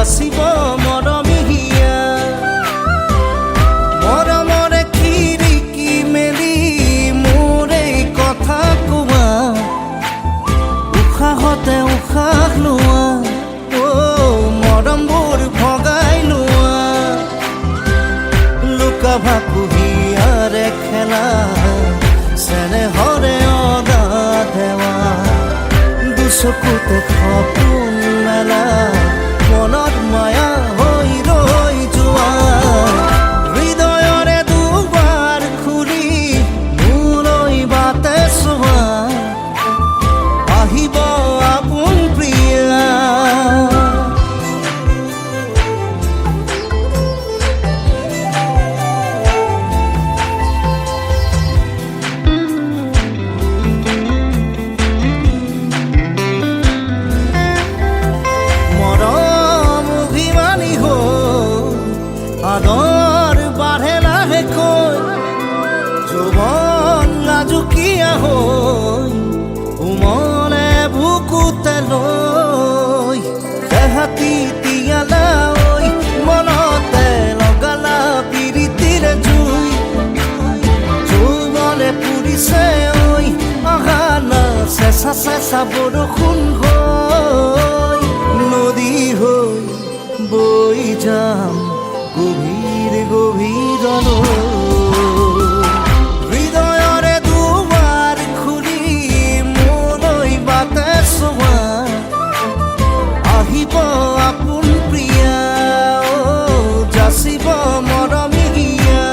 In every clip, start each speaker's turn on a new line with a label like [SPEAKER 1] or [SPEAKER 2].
[SPEAKER 1] যাচিব মৰমিহিয়া মৰমৰে খিৰিকি মেলি মোৰ এই কথা কোৱা উশাহতে উশাহ লোৱা মৰমবোৰ ভগাই লোৱা লুকা ভাকু হিয়াৰে খেলা চেনেহৰে অগা দেৱা দুচকুতে সপোন মেলা মনত মায়া হৈ ৰৈ যোৱা হৃদয়ৰে দুৱাৰ খুলি মোলৈ বাটে চোৱা আহিব আপোন প্ৰিয়া আদৰ বাঢ়ে লাহেকৈ যৌৱন লাজুকীয়া হৈ উমলে বুকুতে লৈ দেহাতী তিয়ালা ঐ মনতে লগালা প্ৰীতিৰে জুই যৌৱনে পুৰিছে ঐ অহানা চেঁচা চেঁচা বৰষুণ হৈ নদী হৈ বৈ যাম গভীর গভীরলৈ হৃদয়ৰে দুৱাৰ খুলি মোলৈ বাটে চোৱা আহিব আপোন প্ৰিয়া যাচিব মৰমিহিয়া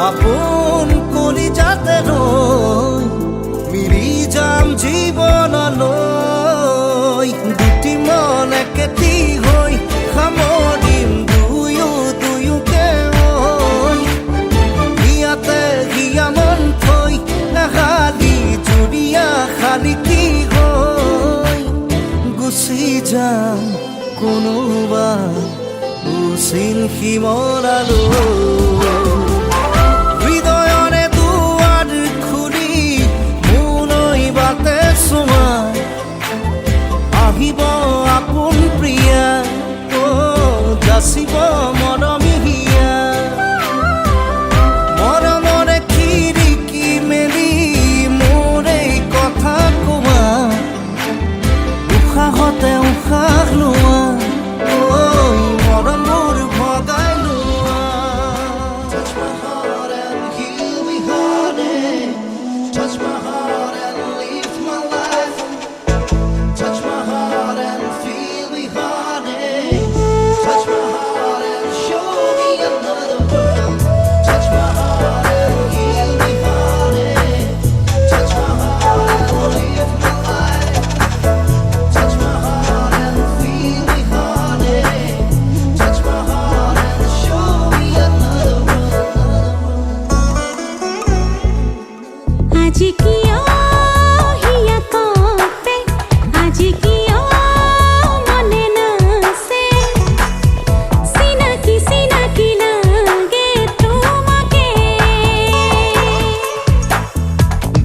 [SPEAKER 1] আপোন কলিজাতে লৈ মিলি যাম জীৱনলৈ দুটি মন একেটি হৈ সামৰিম দুয়োকে হিয়াতে হিয়া মন থৈ নাখালি জুৰীয়া খালি কি হৈ গুচি যাম কোনোবা উচিন সিমলালৈ হৃদয়ৰে দুৱাৰ খুলি মোলৈ বাটে চোৱা আহিব আপোন প্ৰিয়া যাচিব মৰমিহিয়া মৰমৰে খিৰিকি মেলি মোৰ এই কথা কোৱা উশাহতে উশাহ লোৱা মৰমবোৰ ভগাই লোৱা Touch my heart and lift my life. Touch my heart and feel me, honey. Touch my heart and show me another world. Touch my heart and heal me, honey. Touch my heart and lift my life. Touch my heart and feel me, honey. Touch my heart and show me another world.
[SPEAKER 2] आज किया हिया कोपे आज किया मने न से सीना की लागे তোমাকে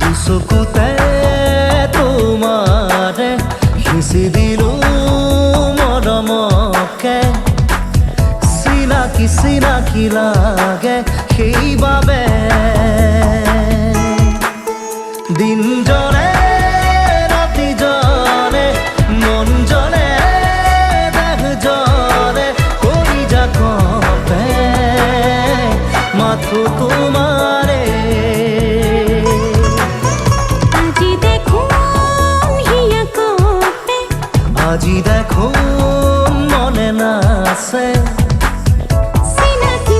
[SPEAKER 1] দুচকুতে তোমাৰে সিঁচি দিলো মৰমকে চিনাকি লাগে সেইবাবে দিন জলে ৰাতি জলে মন জলে দেহ জলে কলিজা কঁপে মাথো তোমাৰে
[SPEAKER 2] আজি দেখুন হিয়া কোপে
[SPEAKER 1] আজি দেখোন মনে নাছে
[SPEAKER 2] চিনাকি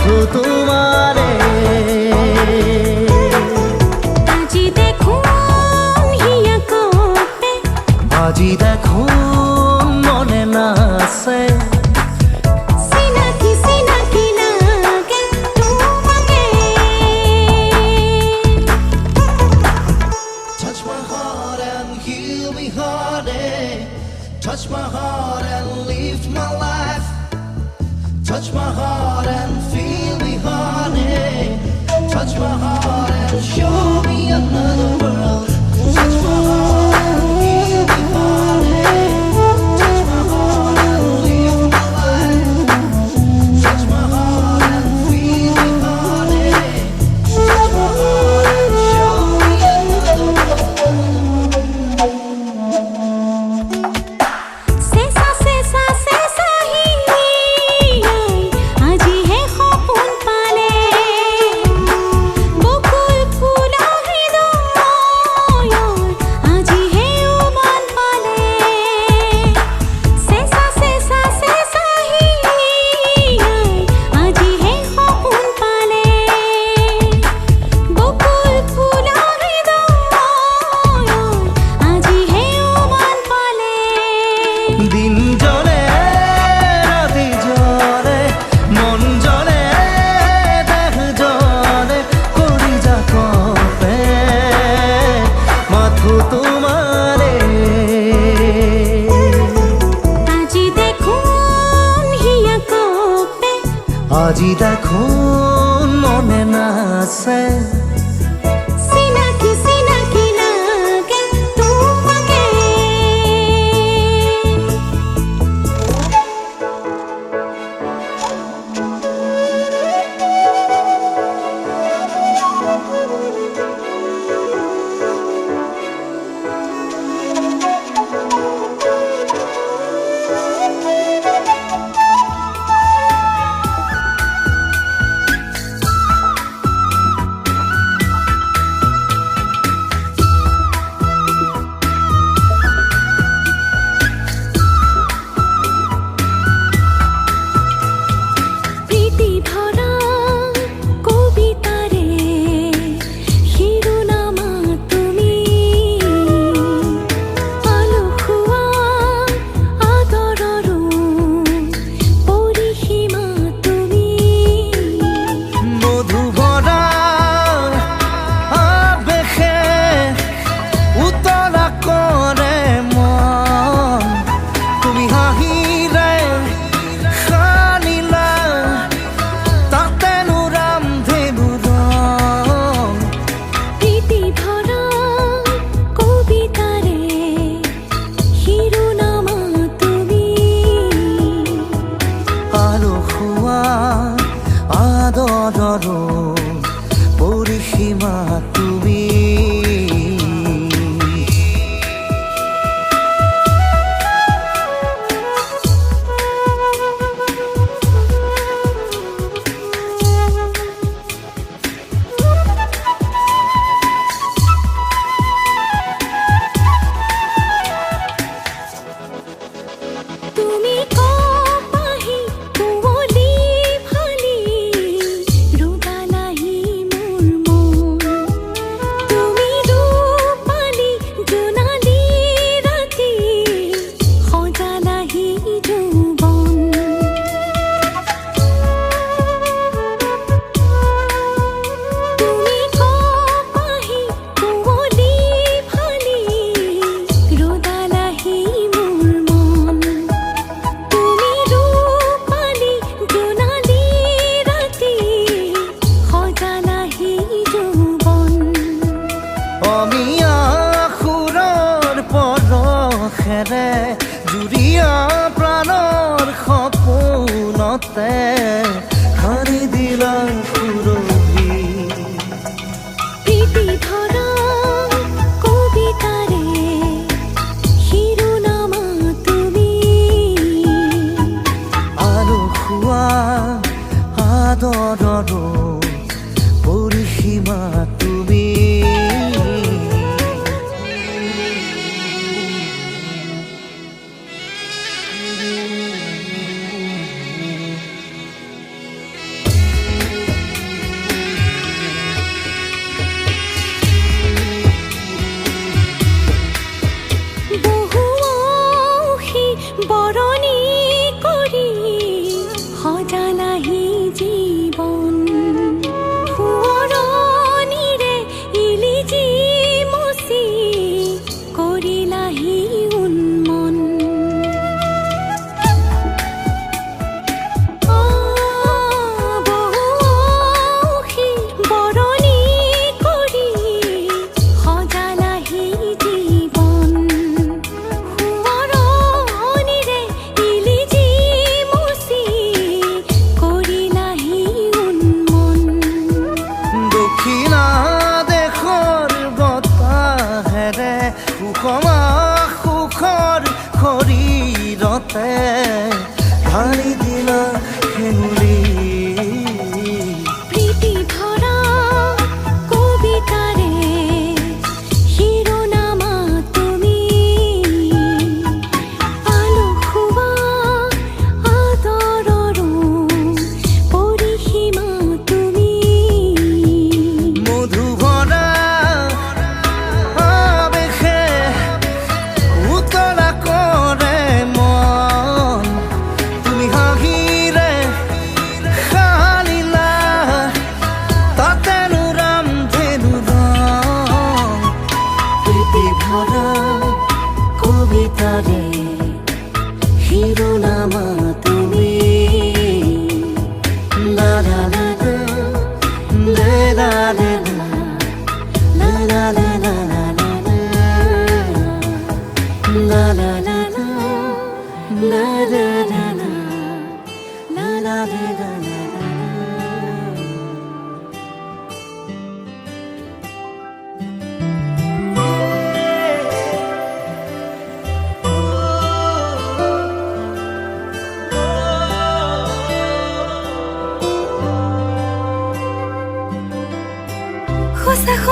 [SPEAKER 3] মাথো তোমারে
[SPEAKER 2] আজি দেখুন হিয়া কোপে
[SPEAKER 3] আজি দেখুন মনে নাচে
[SPEAKER 2] সিনাকি সিনাকি লাগে তোমাকে
[SPEAKER 1] Touch my heart and heal me, heartache. Touch my heart and lift my life. Touch my heart and feel me, heartache. Touch my heart and show me another world. Touch my heart and heal me, heartache. Touch my heart and lift my life. Touch my heart and feel me, heartache. Touch my heart and show me another world.
[SPEAKER 2] सेसा सेसा सेसा ही আজি হে সপোন পালে বকুল ফুলা হৃদয় আজি হে উমান পালে সেসা সেসা সেসা হি আজি হে সপোন পালে বকুল ফুলা হৃদয় আজি হে উমান পালে
[SPEAKER 3] দিন জলে রাতি জলে মন জলে দেখ জলে করি যা কপে মাথো তোমারে
[SPEAKER 2] আজি দেখুন হিয়া কোপে
[SPEAKER 3] আজি দেখুন মনে নাচে
[SPEAKER 2] সিনাকি সিনাকি লাগে তোমাকে প্রীতি ভরা কবিতারে শিরোনামা তুমি আলো খোৱা আদৰৰো পৰিসীমা তুমি
[SPEAKER 3] মধু ভরা আবেশে উতলা করে মন তুমি হাঁহিলে সানিলা তাতে নুরাম ধেনু রং
[SPEAKER 2] প্রীতি ভরা কবিতারে শিরোনামা তুমি
[SPEAKER 3] আলো খোৱা আদৰৰো পৰিসীমা তুমি
[SPEAKER 2] তুমি কপাহি কুঁৱলী ফালি ৰুদালাহি মোৰ মন তুমি ৰূপালী জোনালী ৰাতি সজালাহি যৌৱন তুমি কপাহি কুঁৱলী ফালি ৰুদালাহি মোৰ মন তুমি ৰূপালী জোনালী ৰাতি সজালাহি যৌৱন
[SPEAKER 3] অমিয়া সুৰৰ পৰশেৰে জুৰিয়া প্ৰাণৰ সপোনতে হাৰি দিলা সুৰভি
[SPEAKER 2] প্রীতি ভরা কবিতারে শিরোনামা তুমি
[SPEAKER 3] আলো খোৱা আদৰৰো পৰিসীমা তুমি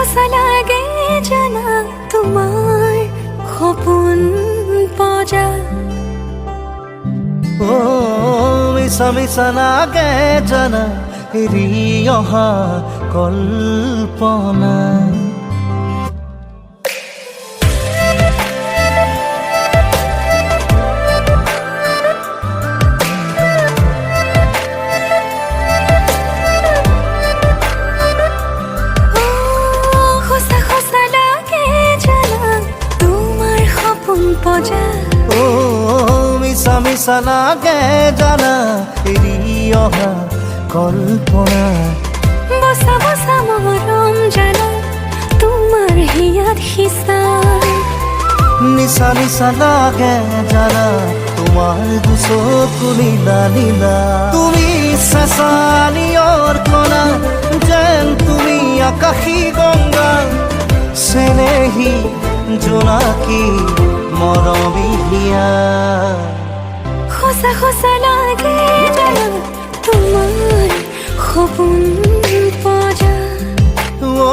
[SPEAKER 2] সঁচা লাগে জানা তোমাৰ সপোন পজা
[SPEAKER 3] ও মিছা মিছা লাগে জানা এৰি অহা কল্পনা
[SPEAKER 2] সঁচা সঁচা লাগে জানা তোমাৰ সপোন পজা
[SPEAKER 3] ও মিছা মিছা লাগে জানা এৰি অহা কল্পনা
[SPEAKER 2] বসা বসা মৰম জানা তোমাৰ হিয়াত হিচা
[SPEAKER 3] নিচা নিচা লাগে জানা তোমার দুচকু নীলা নীলা তুমি চেঁচা নিয়ৰ কণা যেন তুমি আকাশী গংগা চেনেহী জোনাকী মৰমী হিয়া
[SPEAKER 2] সঁচা সঁচা লাগে জানা তোমাৰ সপোন পজা
[SPEAKER 3] ও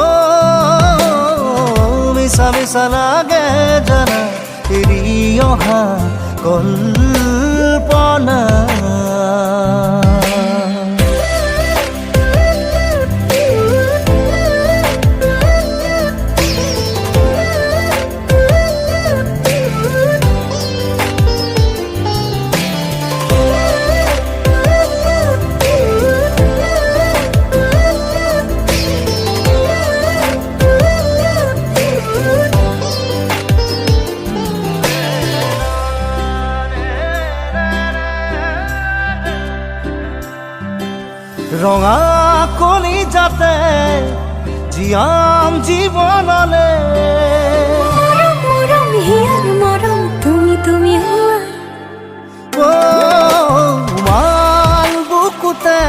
[SPEAKER 3] মিছা মিছা লাগে জানা এৰি অহা কল্পনা ৰঙা কলি যাতে জীয়াম জীৱনলে
[SPEAKER 2] মৰম মৰম হিয়াৰ মৰম তুমি তুমি হোৱা
[SPEAKER 3] মান বুকুতে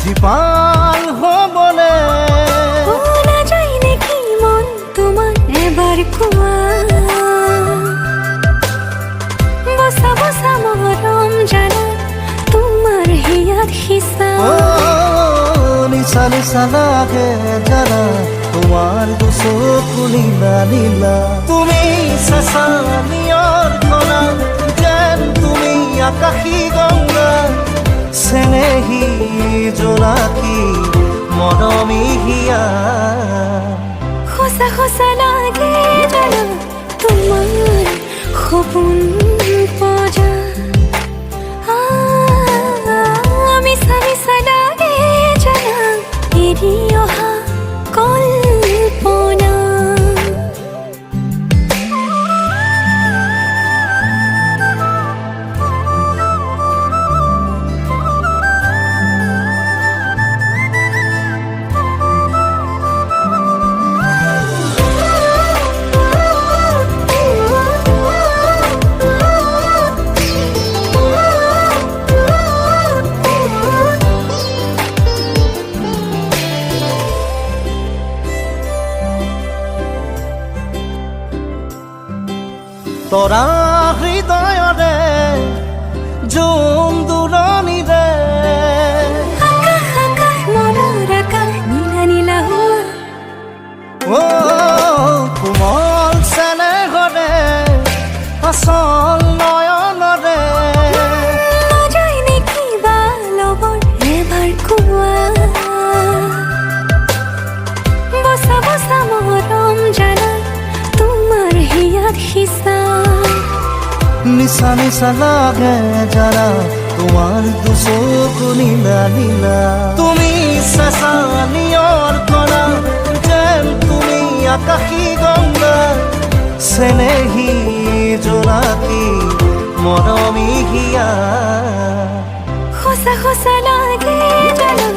[SPEAKER 3] জীপাল হ'বলে
[SPEAKER 2] নাযায় নেকি মন তোমাৰ এবাৰ কোৱা বসা বসা মৰম জানা তোমাৰ হিয়াত হিচা
[SPEAKER 3] নিচা নিচা লাগে জানা তোমার দুচকু নীলা নীলা তুমি চেঁচা নিয়ৰ কণা যেন তুমি আকাশী গংগা চেনেহী জোনাকী মৰমী হিয়া
[SPEAKER 2] সঁচা সঁচা লাগে জানা তোমাৰ সপোন পজা মিছা মিছা লাগে জানা এৰি অহা কল্পনা
[SPEAKER 3] তৰা হৃদয়ৰে জোন দূৰণিৰে
[SPEAKER 2] আকাশ আকাশ মনৰ আকাশ নীলা নীলা হোৱা
[SPEAKER 3] কোমল চেনেহৰে আচল নয়নৰে
[SPEAKER 2] নাযায় নেকি বা লগৰ এবাৰ কোৱা বসা বসা মৰম জানা তোমাৰ হিয়াত হিচা
[SPEAKER 3] নিচা নিচা লাগে জানা তোমার দুচকু নীলা নীলা তুমি চেঁচা নিয়ৰ কণা যেন তুমি আকাশী গংগা চেনেহী জোনাকী মৰমী হিয়া
[SPEAKER 2] সঁচা সঁচা লাগে জানা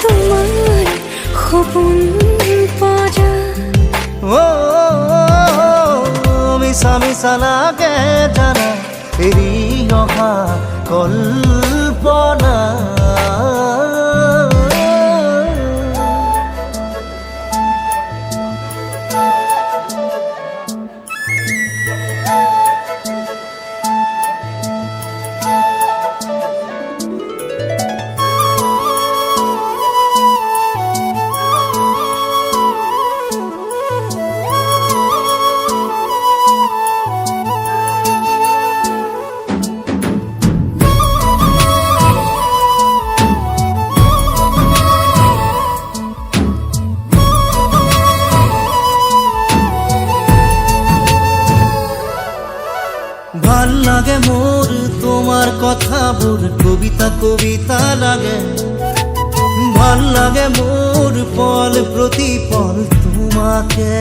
[SPEAKER 2] তোমাৰ সপোন পজা
[SPEAKER 3] মিছা মিছা লাগে জানা এৰি অহা কল্পনা কবিতা লাগে ভাল লাগে মোর পল প্রতি পল তোমাকে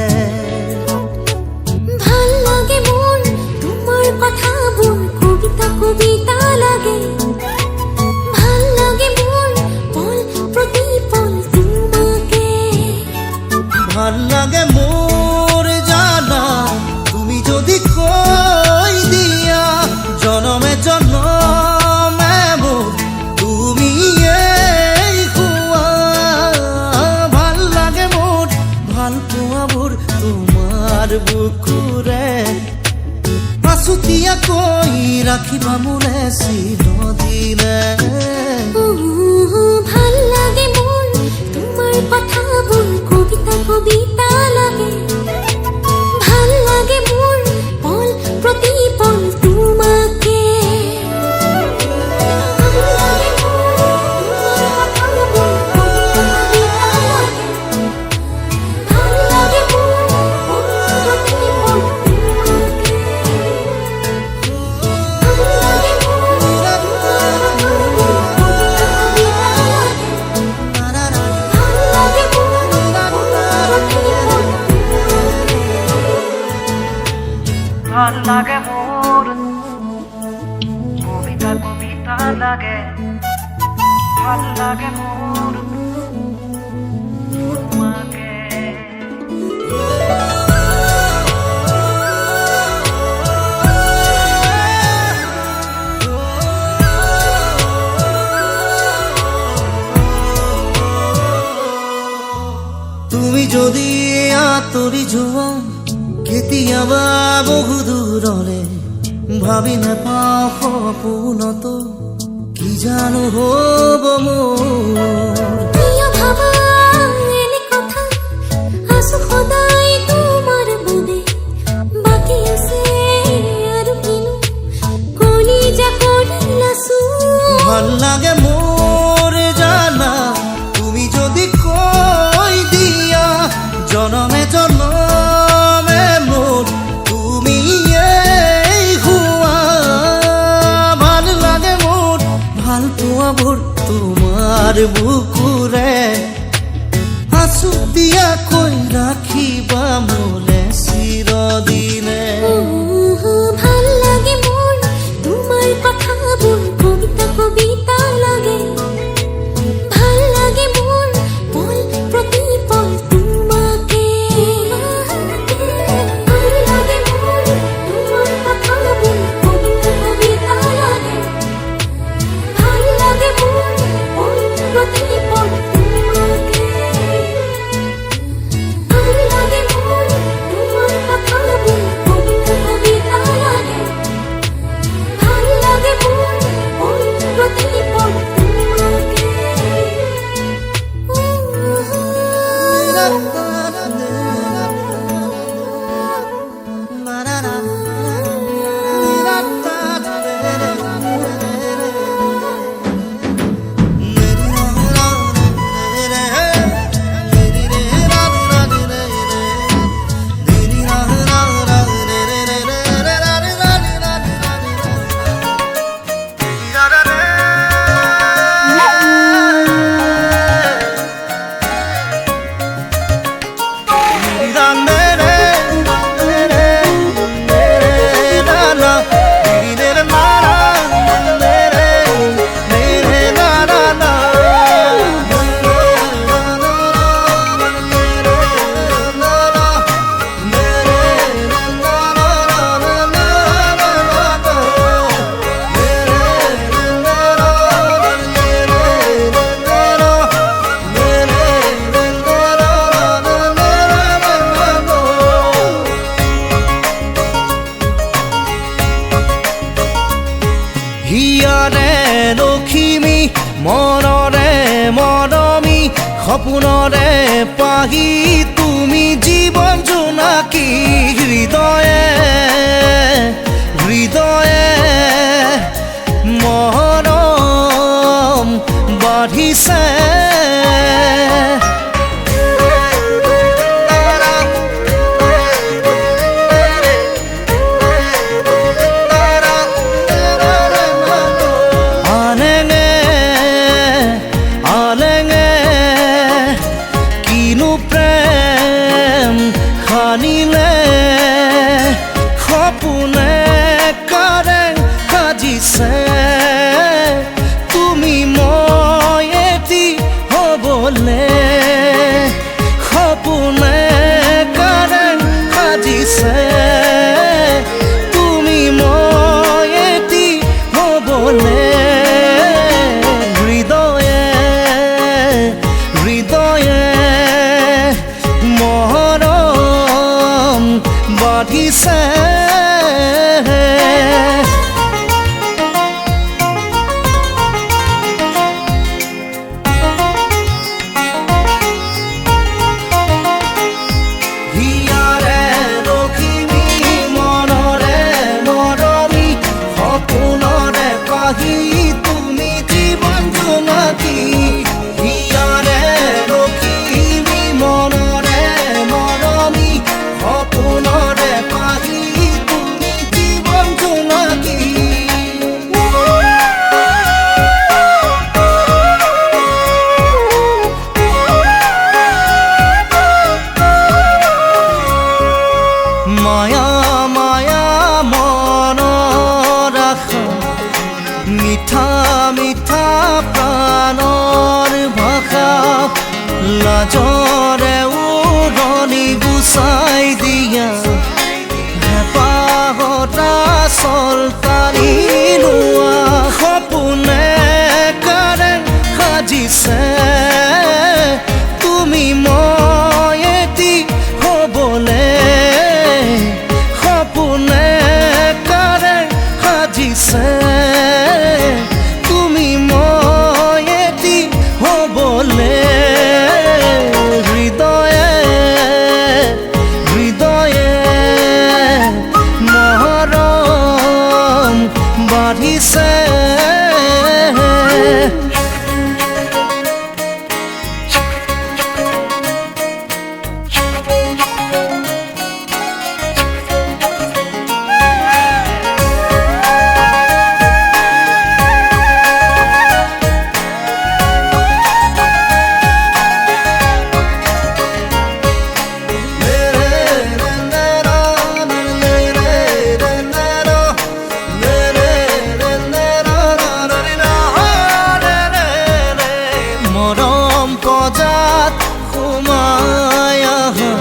[SPEAKER 2] ভাল লাগে মোর তোমার কথা বল কবিতা কবিতা লাগে ভাল লাগে মোর পল প্রতি পল তোমাকে
[SPEAKER 3] ভাল লাগে মোর জানা তুমি যদি কই দিয়া জনমে জনমে মোর তুমি এই হুয়া ভাল লাগে মোর ভাল পোৱা মোর তোমার বুকুরে আছুতীয়া কৈ ৰাখিবা মোলে চিৰদিনে
[SPEAKER 2] ভাল লাগে মোর তোমার কথা বল কবিতা কবিতা লাগে ভাল লাগে মোর পল প্রতি পল তোমাকে ভাল লাগে মোর পল প্রতি পল তোমাকে
[SPEAKER 4] ভাল লাগে মোর কবিতা কবিতা লাগে ভাল লাগে মোর তোমাকে
[SPEAKER 3] তুমি যদি আঁতৰি যোৱা কেতিয়াবা বহু দূৰলে ভাবি নাপাওঁ সপোনতো কি জানো হ'ব মোৰ
[SPEAKER 2] প্রিয় ভাবা এনে কথা আছো সদায় তোমার মনে বাকি আছে আর কিনো কলিজা করিলাছো
[SPEAKER 3] ভাল লাগে মোৰ জানা তুমি যদি কৈ দিয়া জনমে জনমে মোৰ তুমি এই হুৱা ভাল লাগে মোৰ ভাল পোৱা মোৰ তোমাৰ বুকুৰে আছুতীয়াকৈ ৰাখিবা মোলে চিৰদিনে
[SPEAKER 2] ভাল লাগে মোর তোমার কথা বল কবিতা কবিতা লাগে ভাল লাগে মোর পল প্রতি পল তোমাকে ভাল লাগে মোর তোমার কথা বল কবিতা কবিতা লাগে ভাল লাগে মোর পল প্রতি পল তোমাকে ভাল লাগে মোর তোমার কথা বল কবিতা কবিতা লাগে ভাল লাগে মোর পল প্রতি পল
[SPEAKER 3] হিয়াৰে লখিমী মনৰে মৰমী সপোনৰে পাহি তুমি জীৱন জোনাকী হৃদয়ে হৃদয়ে মৰম বাঢ়িছে বাঢ়িছে হিয়াৰে লখিমী মনৰে মৰমী সপোনৰে পাহি তুমি জীৱন জোনাকী হিয়াৰে লখিমী মনৰে মৰমী সপোনৰে পাহি তুমি জীৱন জোনাকী মায়া মায়া মনৰ আশা মিঠা মিঠা প্ৰাণৰ ভাষা লাজৰে উৰণি গুচাই দিয়া হেঁপাহতা চলতানি লোৱা সপোনে কাৰে সাজিছে তুমি মই এটি হ'বলে সপোনে কাৰে সাজিছে তুমি মই এটি হ'বলে হৃদয়ে হৃদয়ে মৰম বাঢ়িছে মৰম পজাত সোমাই আহা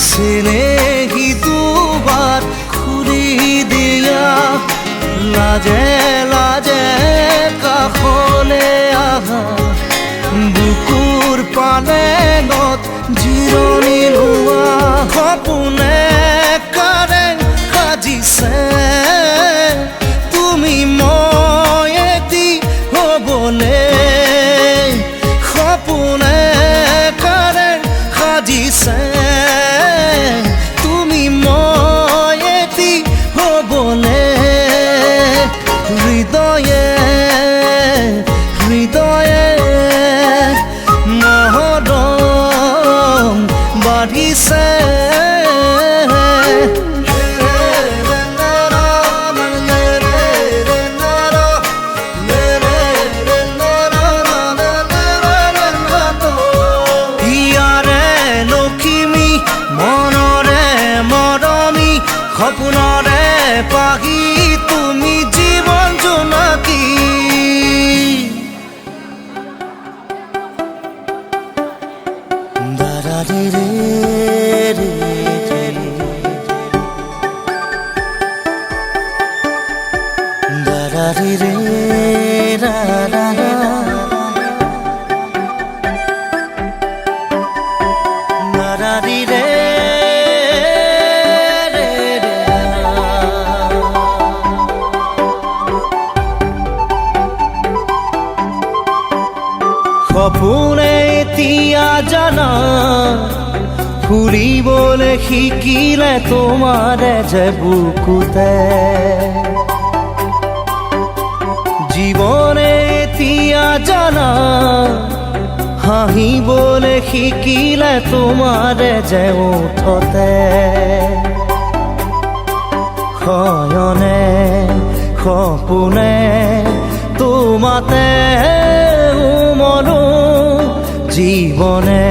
[SPEAKER 3] চিনেহী দুবাৰ খুলি দিয়া লাজে লাজে কাষলে আহা বুকুৰ পালেঙত জিৰণি লোৱা সপোনে কাৰে সাজিছে তুমি মই এটি হ'বলে সপোনে কাৰে সাজিছে তুমি মই এটি হ'বলে হৃদয়ে হৃদয়ে মৰম বাঢ়িছে হিয়াৰে লখিমী মনৰে মৰমী সপোনৰে পাহি তুমি জীৱন জোনাকী দাৰাৰে ৰে ৰে দাৰাৰে ৰে ৰা ৰা ৰা দাৰাৰে ৰে ৰে ৰে সপোনে এতিয়া জানা ফুৰিবলৈ শিকিলে তোমাৰে যে বুকুতে জীৱনে এতিয়া জানা হাঁহিবলৈ শিকিলে তোমাৰে যে ওঠতে শয়নে সপোনে তোমাতে উমলো জীৱনে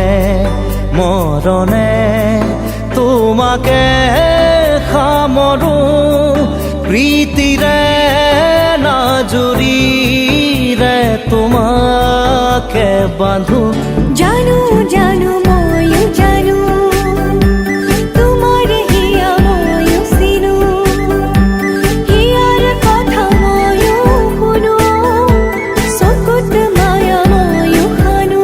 [SPEAKER 3] মৰণে তোমাকে সামৰো প্ৰীতিৰে নাজুৰিৰে তোমাকে বান্ধো
[SPEAKER 2] জানো জানো ময়ো জানো তোমাৰ হিয়া ময়ো চিনো হিয়াৰ কথা ময়ো শুনো চকুত মায়া ময়ো সানো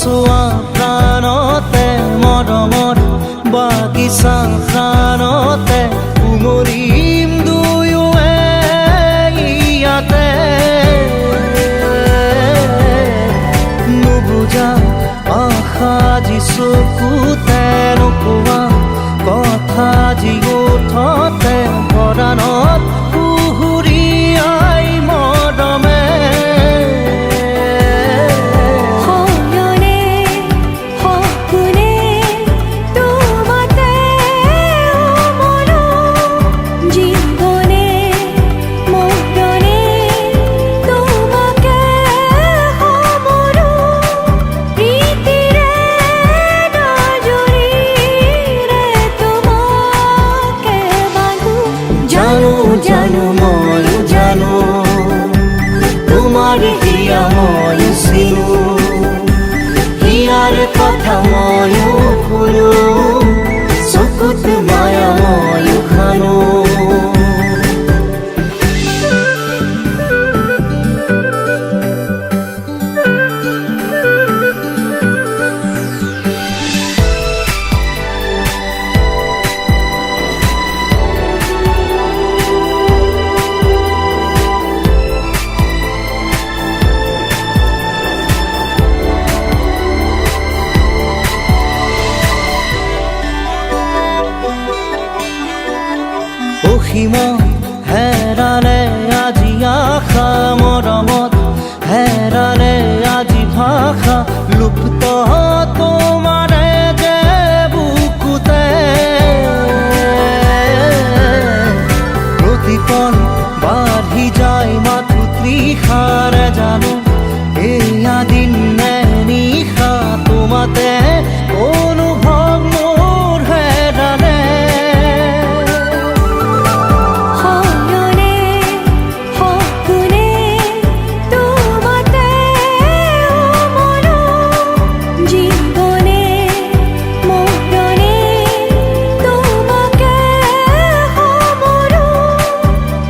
[SPEAKER 3] চোৱা প্ৰাণতে মৰমৰ বাগিচা প্ৰাণতে উমলিম দুয়োৱে ইয়াতে নুবুজা আশা যি চকুতে নোকোৱা কথা যি ওঠতে পৰাণত পুহুৰীয়াই মৰমে
[SPEAKER 2] হয়নে সপোনে তোমাতে মনো জীৱনে মৰণে তোমাকে সমৰো প্ৰীতিৰে নজৰিৰে তোমাকে বান্ধো
[SPEAKER 3] জানো জানো ময়ো জানো তোমাৰ হিয়া ময়ো চিনো হিয়াৰ কথা ময়ো শুনো চকুত মায়া ময়ো খানো অসীমত হেৰালে আজি আশা মৰমত হেৰালে আজি ভাষা লুপ্ত তোমাৰে যে বুকুতে প্ৰতিপল বাঢ়ি যায় মাথো তৃষাৰে জানো এয়া দিন নে নিশা তোমাতে অনুভৱ মোৰ হেৰালে
[SPEAKER 2] হয়নে সপোনে তোমাতে মনো জীৱনে মৰণে তোমাকে সমৰো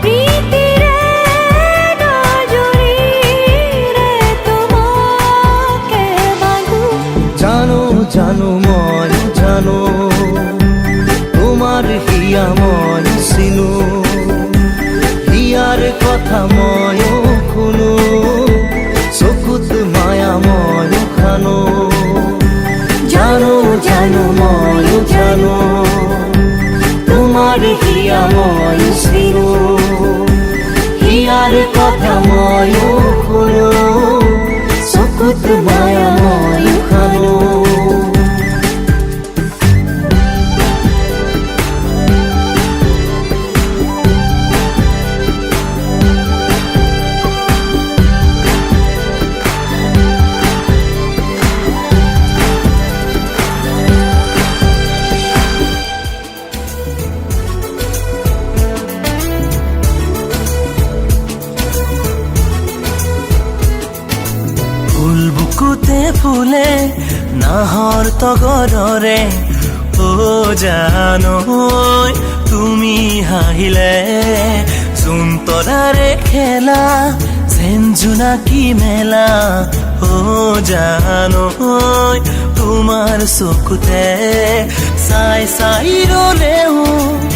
[SPEAKER 2] প্ৰীতিৰে নজৰিৰে তোমাকে বান্ধো
[SPEAKER 3] জানো জানো ময়ো জানো তোমাৰ হিয়া ময়ো চিনো হিয়াৰ কথা ময়ো শুনো চকুত মায়া ময়ো খানো জানো জানো ময়ো জানো তোমাৰ হিয়া ময়ো চিনো হিয়াৰ কথা ময়ো শুনো চকুত মায়া ময়ো খানো ফুল বুকুতে ফুলে নাহৰ তগৰৰে ও জানৈ তুমি হাঁহিলে চোন তৰাৰে খেলা যেন জোনাকী মেলা ও জানৈ তোমাৰ চকুতে চাই চাই ৰলেও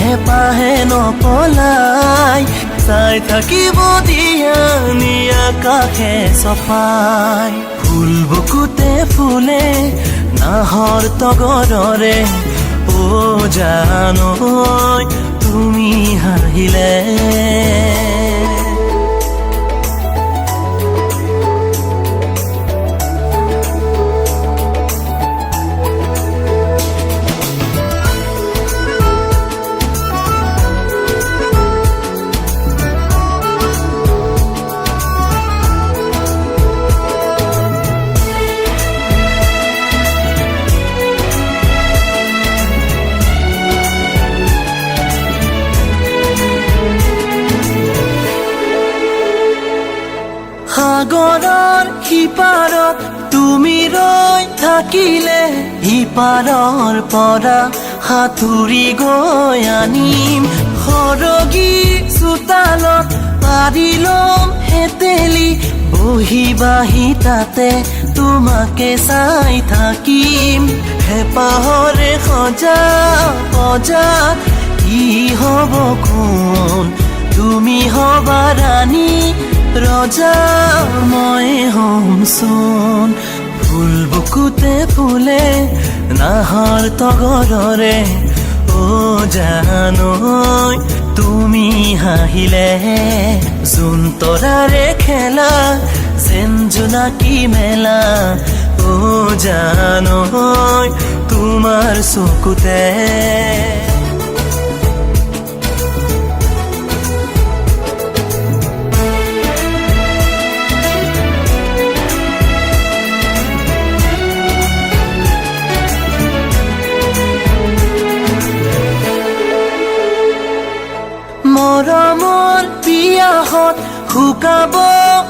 [SPEAKER 3] হেঁপাহে নপলাই চাই থাকিব দিয়া আকাশে চপাই ফুল বুকুতে ফুলে নাহৰ তগৰৰে ও জানৈ তুমি হাঁহিলে সাগৰৰ সিপাৰত তুমি ৰৈ থাকিলে ইপাৰৰ পৰা সাঁতুৰি গৈ আনিম সৰগী চোতালত পাৰি লম হেতেলি বহি বহি তাতে তোমাকে চাই থাকিম, হেঁপাহৰে সজা সজা কি হ'ব কোন, তুমি হবা ৰাণী ৰজা মই হ'ম চোন। ফুল বুকুতে ফুলে নাহৰ তগৰৰে, অ জানৈ তুমি হাঁহিলে, জোন তৰাৰে খেলা যেন জোনাকী মেলা, অ জানৈ তোমাৰ চকুতে। মৰমৰ পিয়াহত শুকাব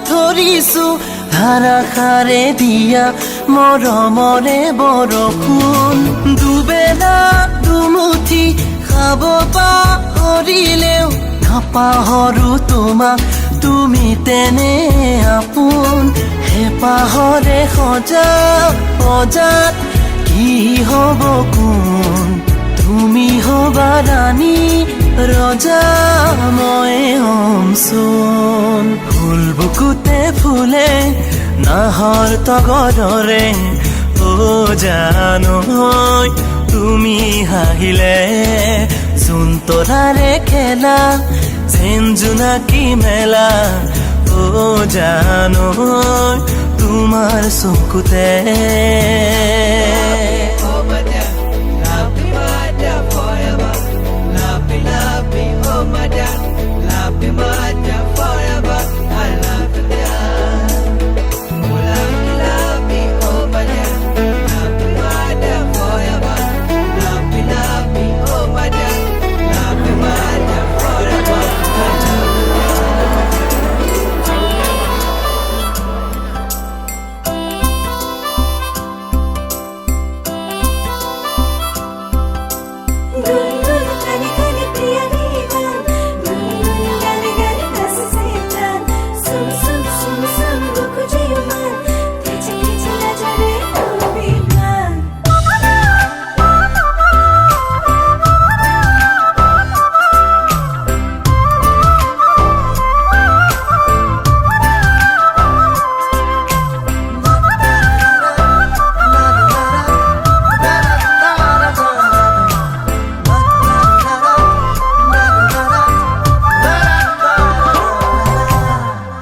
[SPEAKER 3] ধৰিছো, ধাৰাসাৰে দিয়া মৰমৰে বৰষুণ, দুবেলা দুমুঠি খাব পাহৰিলেও নাপাহৰো তোমাক তুমি তেনে আপোন, হেঁপাহৰে সজা সজাত কি হ'ব কোন, তুমি হবা ৰাণী ৰজা মই হ'ম চোন। ফুল বুকুতে ফুলে নাহৰ তগৰৰে, অ জানৈ তুমি হাঁহিলে, জোন তৰাৰে খেলা যেন জোনাকী মেলা, অ জানৈ তোমাৰ চকুতে।
[SPEAKER 2] গুনগুন গানে গানে প্রিয়া রে গান, গুনগুন গানে গানে কাছে টান, সুম সুম সুম সুম বুকু জিও মান, তেছে তেছে নজরে অভিমান।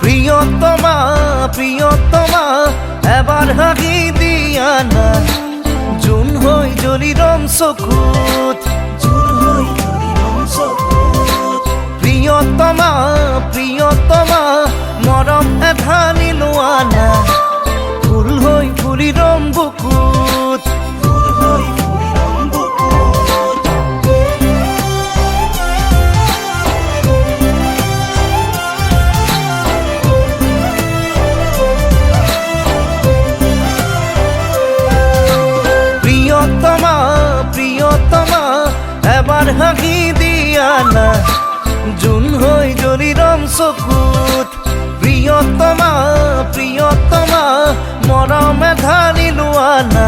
[SPEAKER 3] প্রিয়তমা প্রিয়তমা এবার হাঁহি দিয়া না, জোন হৈ জ্বলি ৰম চকুত, প্রিয়তমা প্রিয়তমা মৰম এধানি লোৱা না, ফুল হৈ ফুলি ৰম বুকুত, প্রিয়তমা প্রিয়তমা এবার হাঁহি দিয়া না, জোন হৈ জ্বলি ৰম চকুত, প্রিয়তমা প্রিয়তমা মৰম এধানি লোৱা না,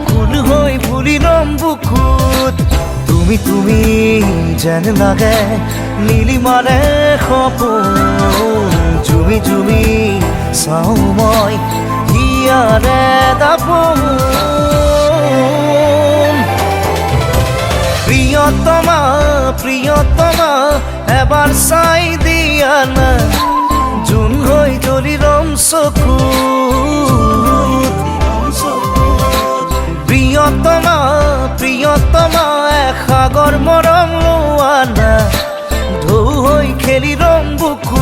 [SPEAKER 3] ফুল হৈ ফুলি ৰম বুকুত, তুমি তুমি যেন লাগে নীলিমাৰে সপোন, জুমি জুমি চাওঁ মই হিয়াৰে দাপোন। প্রিয়তমা প্রিয়তমা এবার চাই দিয়া না, জোন হৈ জ্বলি ৰম চকুত, প্রিয়তমা প্রিয়তমা এসাগৰ মৰম লোৱা না, ঢৌ হৈ খেলি ৰম বুকুত।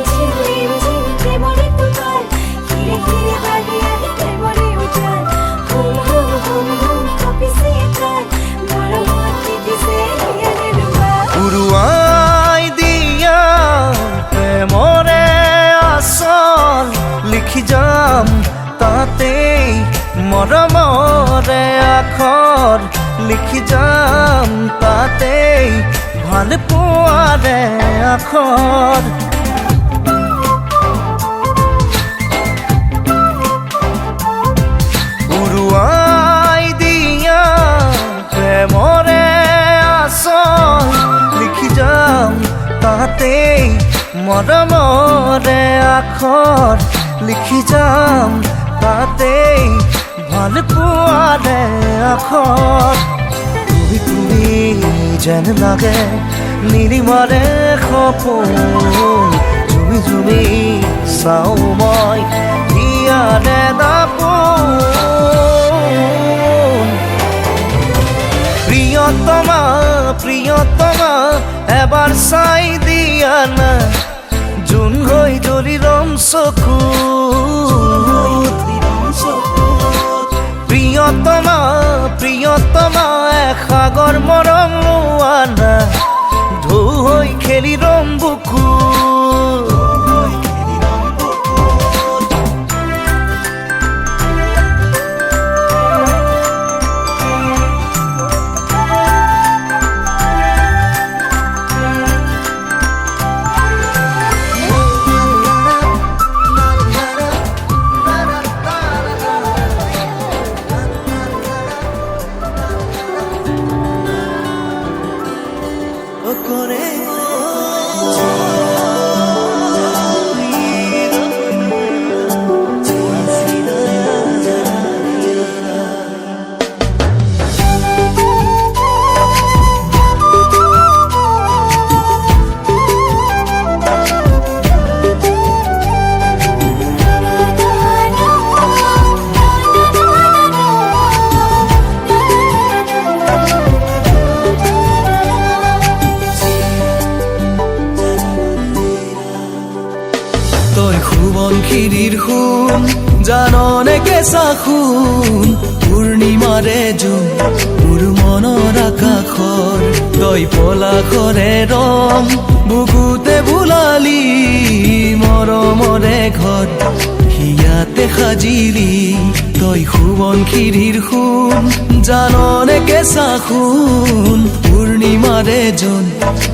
[SPEAKER 2] ঝিম ঝিম ঝিম প্রেমরে
[SPEAKER 3] লিখি যাম তাতেই মৰমৰে আখৰ লিখি যাম তাতেই ভাল পোৱাৰে আখৰ উৰুৱাই দিয়া প্ৰেমৰে আচল লিখি যাম তাতেই মৰমৰে আখৰ লিখি যাম তাতেই ভাল পোৱাৰে আখৰ তুমি তুমি যেন লাগে নিৰিমাৰে সপোন ঝুমি ঝুমি চাওঁ মই হিয়াৰে দাপোন প্ৰিয়তমা প্ৰিয়তমা এবাৰ চাই দিয়া না জোন হৈ জ্বলি ৰম চকুত প্ৰিয়তমা প্ৰিয়তমা এসাগৰ মৰম লোৱা না ঢৌ হৈ খেলি ৰম বুকুত
[SPEAKER 5] সোৱণশিৰীৰ সোণ জাননে কেঁচা সোণ পূৰ্ণিমাৰে জোন মোৰ মনৰ আকাশৰ তই পলাশৰে ৰং বুকুতে বোলালি মৰমৰে ঘৰ হিয়াতে সাজিলি তই সোৱণশিৰীৰ সোণ জাননে কেঁচা সোণ পূৰ্ণিমাৰে জোন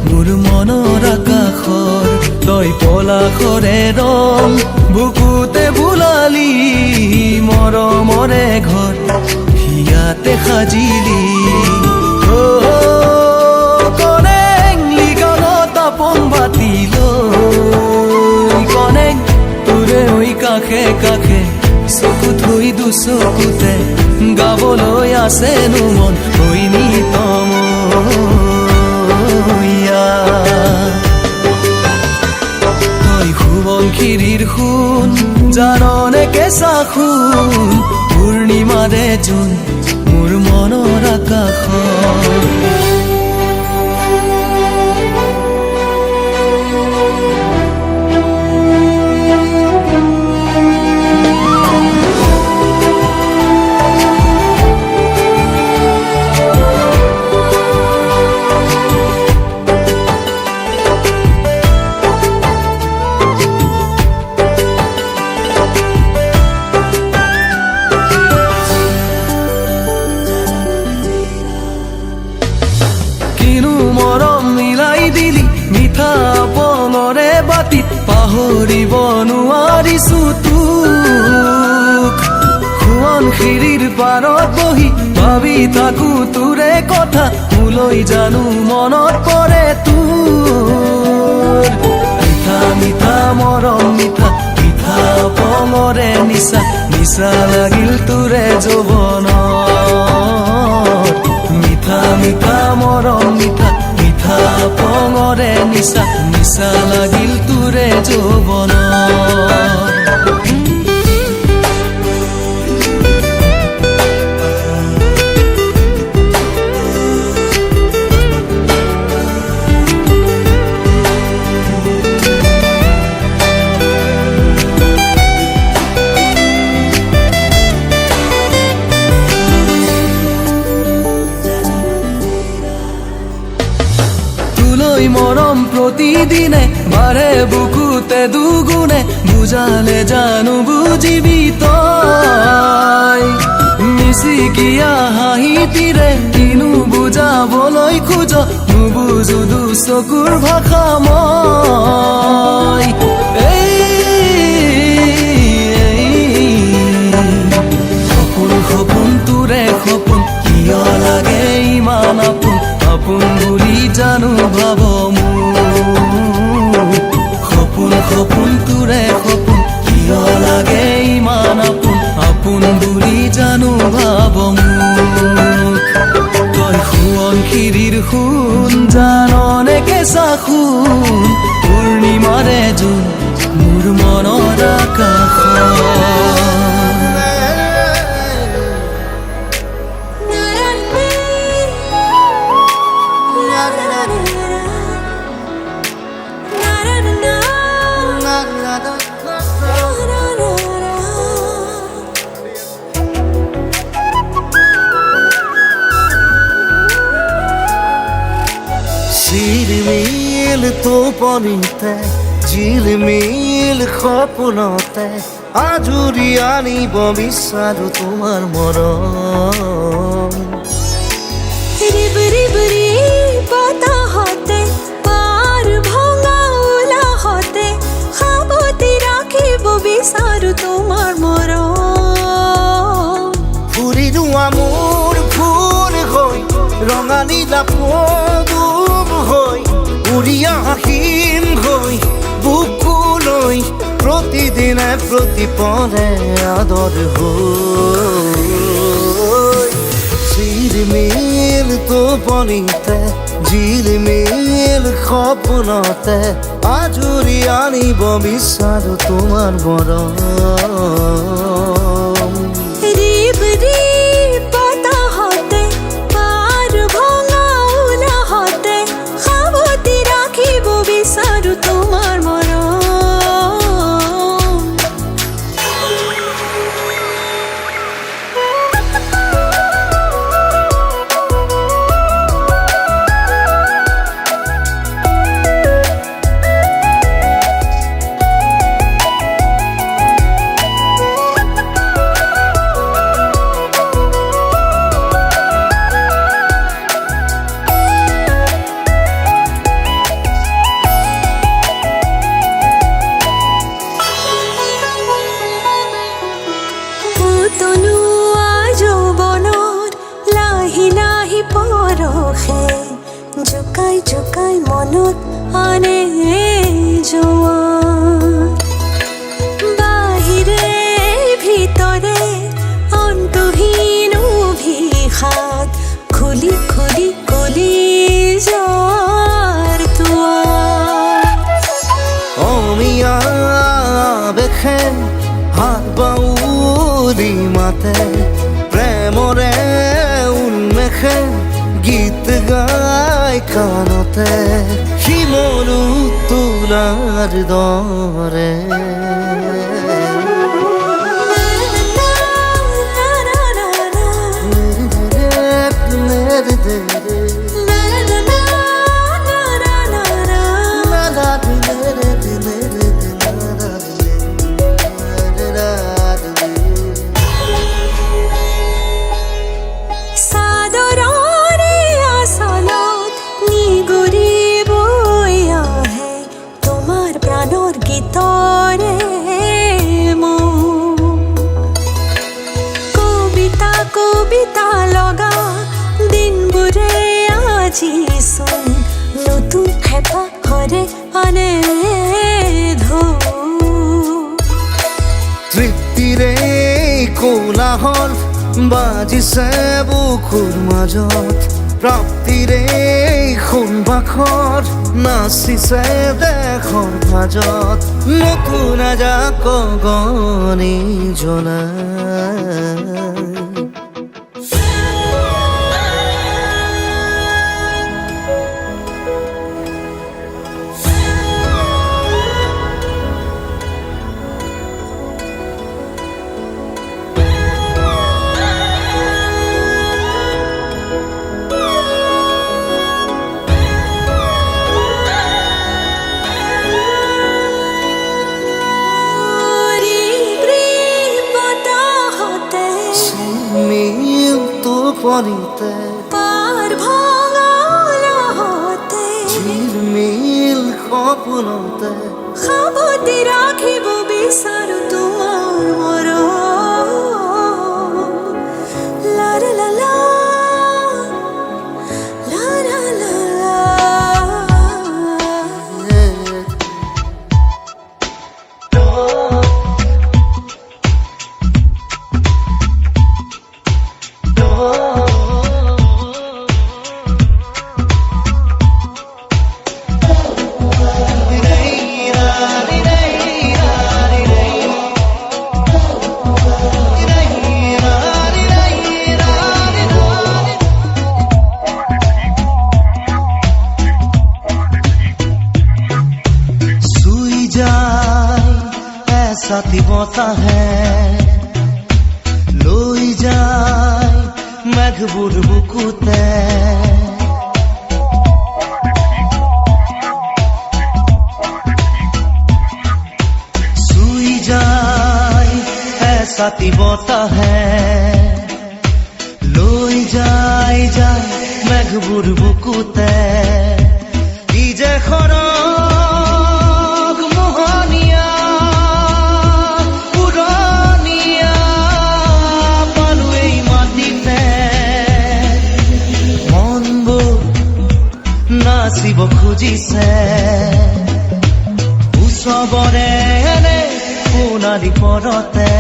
[SPEAKER 5] মোৰ মনৰ আকাশৰ তই পলাশৰে ৰং বুকুতে বোলালি মৰমৰে ঘৰ হিয়াতে সাজিলি কনেং লিগনত আপন বাতিল কনেং তোৰে হৈ কাষে কাষে চকু থৈ দুচকুতে গাবলৈ আছেনো মন হৈনিতম সোৱণশিৰীৰ সোণ জাননে কেঁচা সোণ পূৰ্ণিমাৰে জোন মোৰ মনৰ আকাশৰ পাহৰিব নোৱাৰিছো তোক সোৱণশিৰীৰ পাৰত বহি ভাবি থাকো তোৰে কথা মোলৈ জানো মনত পৰে তোৰ মিঠা মিঠা মৰম মিঠা মিঠা পঙৰে নিচা নিচা লাগিল তোৰে যৌৱনত মিঠা মিঠা মৰম মিঠা মিঠা পঙৰে নিচা নিচা লাগিল তোৰে যৌৱনত মৰম প্ৰতিদিনে বাৰে বুকুতে দুগুণে বুজালে জানো বুজিবি তই মিচিকিয়া হাঁহিটিৰে কিনো বুজাবলৈ খোজ নুবুজো দুচকুৰ ভাষা মই সপোন সপোন তোৰে সপোন কিয় লাগে ইমান আপোন আপোন বুলি জানো ভাব মোৰ সপোন সপোন তোৰে সপোন কিয় লাগে ইমান আপোন আপোন বুলি জানো ভাব মোৰ তই সোৱণশিৰিৰ সোণ জাননে কেঁচা সোণ পূৰ্ণিমাৰে জোন মোৰ মনৰ আকাশ
[SPEAKER 3] ঝিলমিল টোপনিতে ঝিলমিল সপোনতে আজুৰি আনিব বিচাৰো তোমাৰ মৰম
[SPEAKER 2] রিব রিব রি বতাহতে পার ভঙা উলাহতে সাবতি রাখিব বিচাৰো তোমাৰ মৰম
[SPEAKER 3] ফুৰিলো মোৰ ফুল হৈ ৰঙা নীলা পদুম হৈ উৰি আহিম হৈ বুকুলৈ প্ৰতিদিনে প্ৰতিপলে আদৰ হৈ ঝিলমিল টোপনিতে ঝিলমিল সপোনতে আজুৰি আনিব বিচাৰো তোমাৰ মৰম
[SPEAKER 2] রিব রি বতাহতে পার ভঙা উলাহতে সাবতি রাখিব বিচাৰো তোমাৰ মৰম তনুৱা যৌৱনৰ লাহি লাহি পৰখে জোকাই জোকাই মনত আনে জোৱাৰ বাহিৰে ভিতৰে অন্তহীন অভিশাপ খুলি খুলি কলি যাৰ দুৱাৰ
[SPEAKER 3] অমিয়া বেখে হাত বাউলি মাতে প্ৰেমৰে উন্মেষে গীত গাই কাণতে শিমলু তোলাৰ দৰে
[SPEAKER 2] চাদৰৰে আচলত নিগুৰি বৈ আহে তোমাৰ প্ৰাণৰ গীতৰে কবিতা কবিতা লগা দিনবোৰে আজিচোন নতুন হেঁপাহৰে আনে
[SPEAKER 3] তৃপ্তিৰে কোলাহল বাজিছে বুকুৰ মাজত প্ৰাপ্তিৰে সোণ বাখৰ নাচিছে দেশৰ মাজত নতুন এজাক গগনি জনাই কণিতে
[SPEAKER 2] পার ভাঙা হতে
[SPEAKER 3] ঝিলমিল সপোনতে
[SPEAKER 2] সাৱতি ৰাখিব বিচাৰো তোমাৰ মৰম লা লা লা লা লা লা লা লা।
[SPEAKER 3] सुई जाए ऐसा तिबता है লই যায় মেঘবোৰ বুকুতে सुई जाए ऐसा तिबता है লই যায় যায় মেঘবোৰ বুকুতে ই যে খৰক মোহনীয়া পুৰণীয়া পালো এই মাটিতে মনবোৰ নাচিব খুজিছে উৎসৱৰে এনে সোণালী পৰতে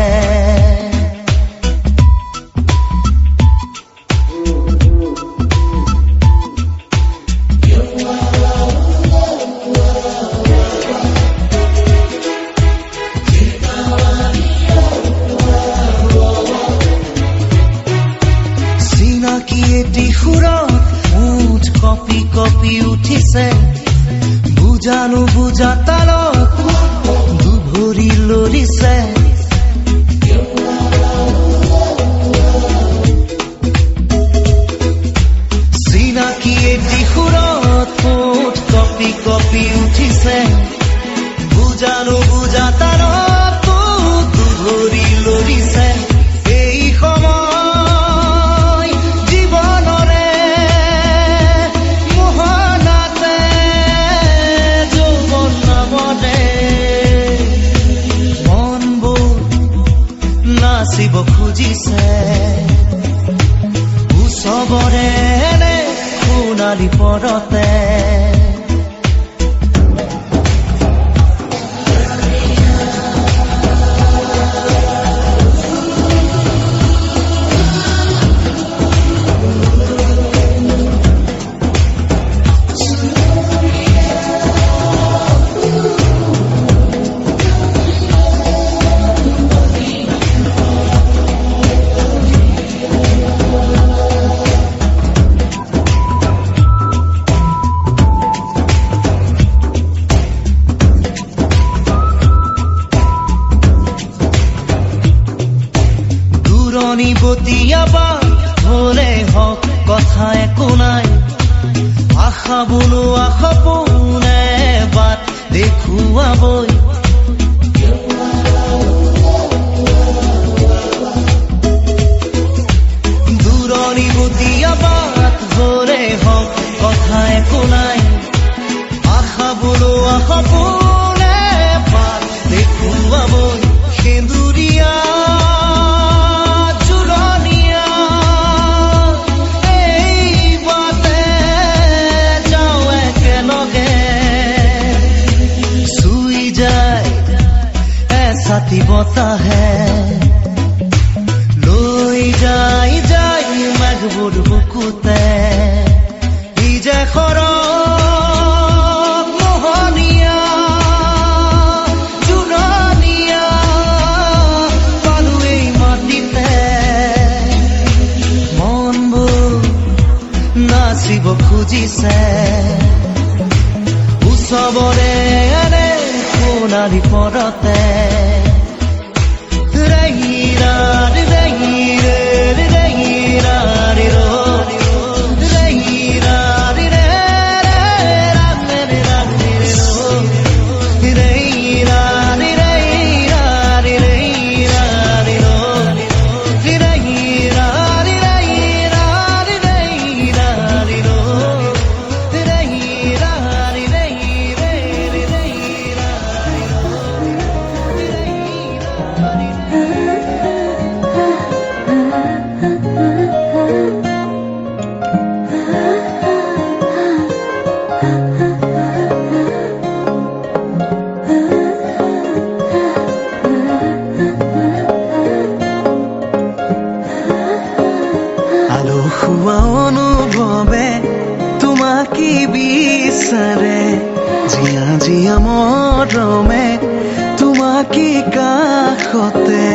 [SPEAKER 3] চিনাকি এটি সুৰত মুঠ কপি কপি উঠিছে বুজানো বুজা তালত দুভৰি লৰিছে চিনাকি এটি সুৰত মুঠ কপি কপি উঠিছে বুজানো বুজা তালত দুভৰি লৰিছে এই সময় জীৱনৰে মোহনাতে যৌৱন নামতে মনবোৰ নাচিব খুজিছে উৎসৱৰে এনে সোণালী পৰতে পুৰণি বতীয়াবা হলে হক কথা একো নাই আশা বনোৱা সপোনে বাট দেখুৱাবই দূৰণি বতীয়াবাত হলে হক কথা একো নাই আশা বনোৱা সপোনে বাট দেখুৱাবই সেন্দুৰীয়া तिबता है লৈ যায় যায় মেঘবোৰ বুকুতে ই যে খৰক মোহনীয়া জোৰণীয়া পালো এই মাটিতে মনবোৰ নাচিব খুজিছে উৎসৱৰে এনে সোণালী পৰতে আলো খোৱা অনুভৱে তোমাকে বিচাৰে জিয়া জিয়া মৰমে তোমাকে কাষতে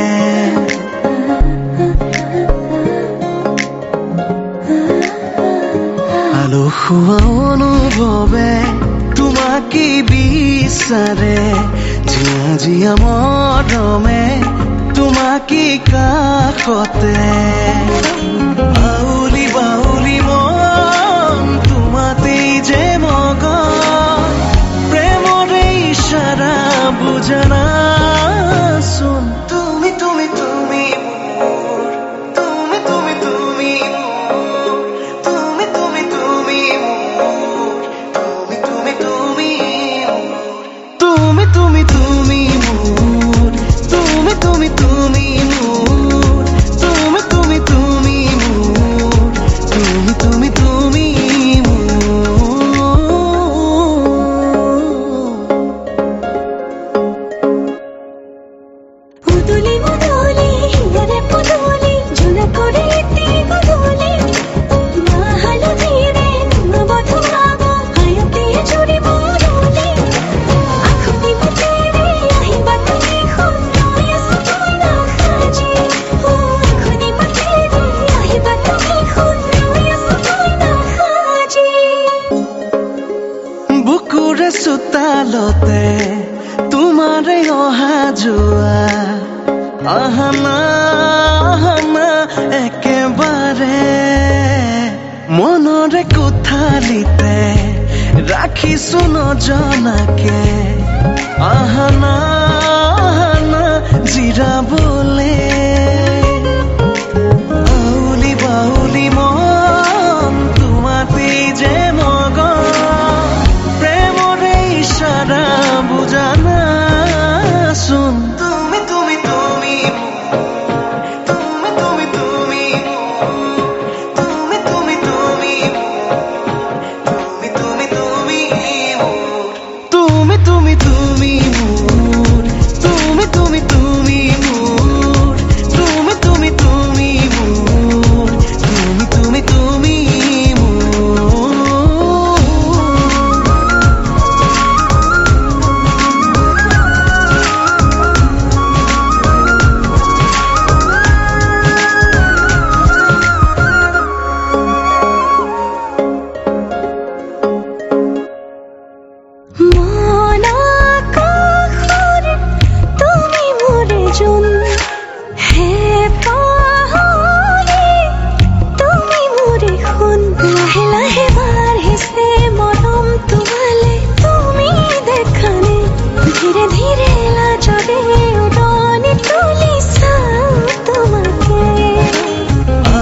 [SPEAKER 3] আলো খোৱা অনুভৱে তোমাকে বিচাৰে জিয়া জিয়া মৰমে তোমাকে কাষতে আউলি বাউলি মন তোমাতেই যে মগন প্ৰেমৰে ইশাৰা বুজানা চোন তুমি তুমি তুমি মোৰ তুমি তুমি তুমি মোৰ তুমি তুমি তুমি মোৰ তুমি তুমি তুমি মোৰ তুমি তুমি তুমি মোৰ তুমি তুমি তুমি মোৰ তুমি তুমি তুমি মোৰ তুমি তুমি তুমি
[SPEAKER 2] উদুলি মুদুলি হিয়ারে পুদুলি ঝুনা করে তি গুদুলি মা হালো ধীরে নুনা বধু আগো হায়তে চুরি মুদুলি আখনি বতেরে আহি বাতনি খুন নয়া সজনা খাজি ও আখনি বতেরে আহি বাতনি খুন নয়া সজনা খাজি
[SPEAKER 3] বুকুৰে চোতালতে তোমাৰে অহা যোৱা আহানা আহানা একেবাৰে মনৰে কোঠালিতে ৰাখিছো নজনাকে আহানা আহানা জিৰাবলে আউলি বাউলি মন তোমাতেই যে মগন প্ৰেমৰে ইশাৰা বুজানা চোন তুমি তুমি তুমি তুমি তুমি তুমি তুমি তুমি তুমি তুমি তুমি তুমি তুমি তুমি তুমি মোৰ তুমি তুমি তুমি মোৰ তুমি তুমি তুমি মোৰ তুমি তুমি তুমি মোৰ
[SPEAKER 2] মন আকাশৰে তুমি মোৰে জোন হে পাহৰি তুমি মোৰে সোণ লাহে লাহে বাঢ়িছে মৰম তোমালে তুমি দেখানে ধীৰে ধীৰে লাজৰে উৰণি তুলি চাওঁ তোমাকে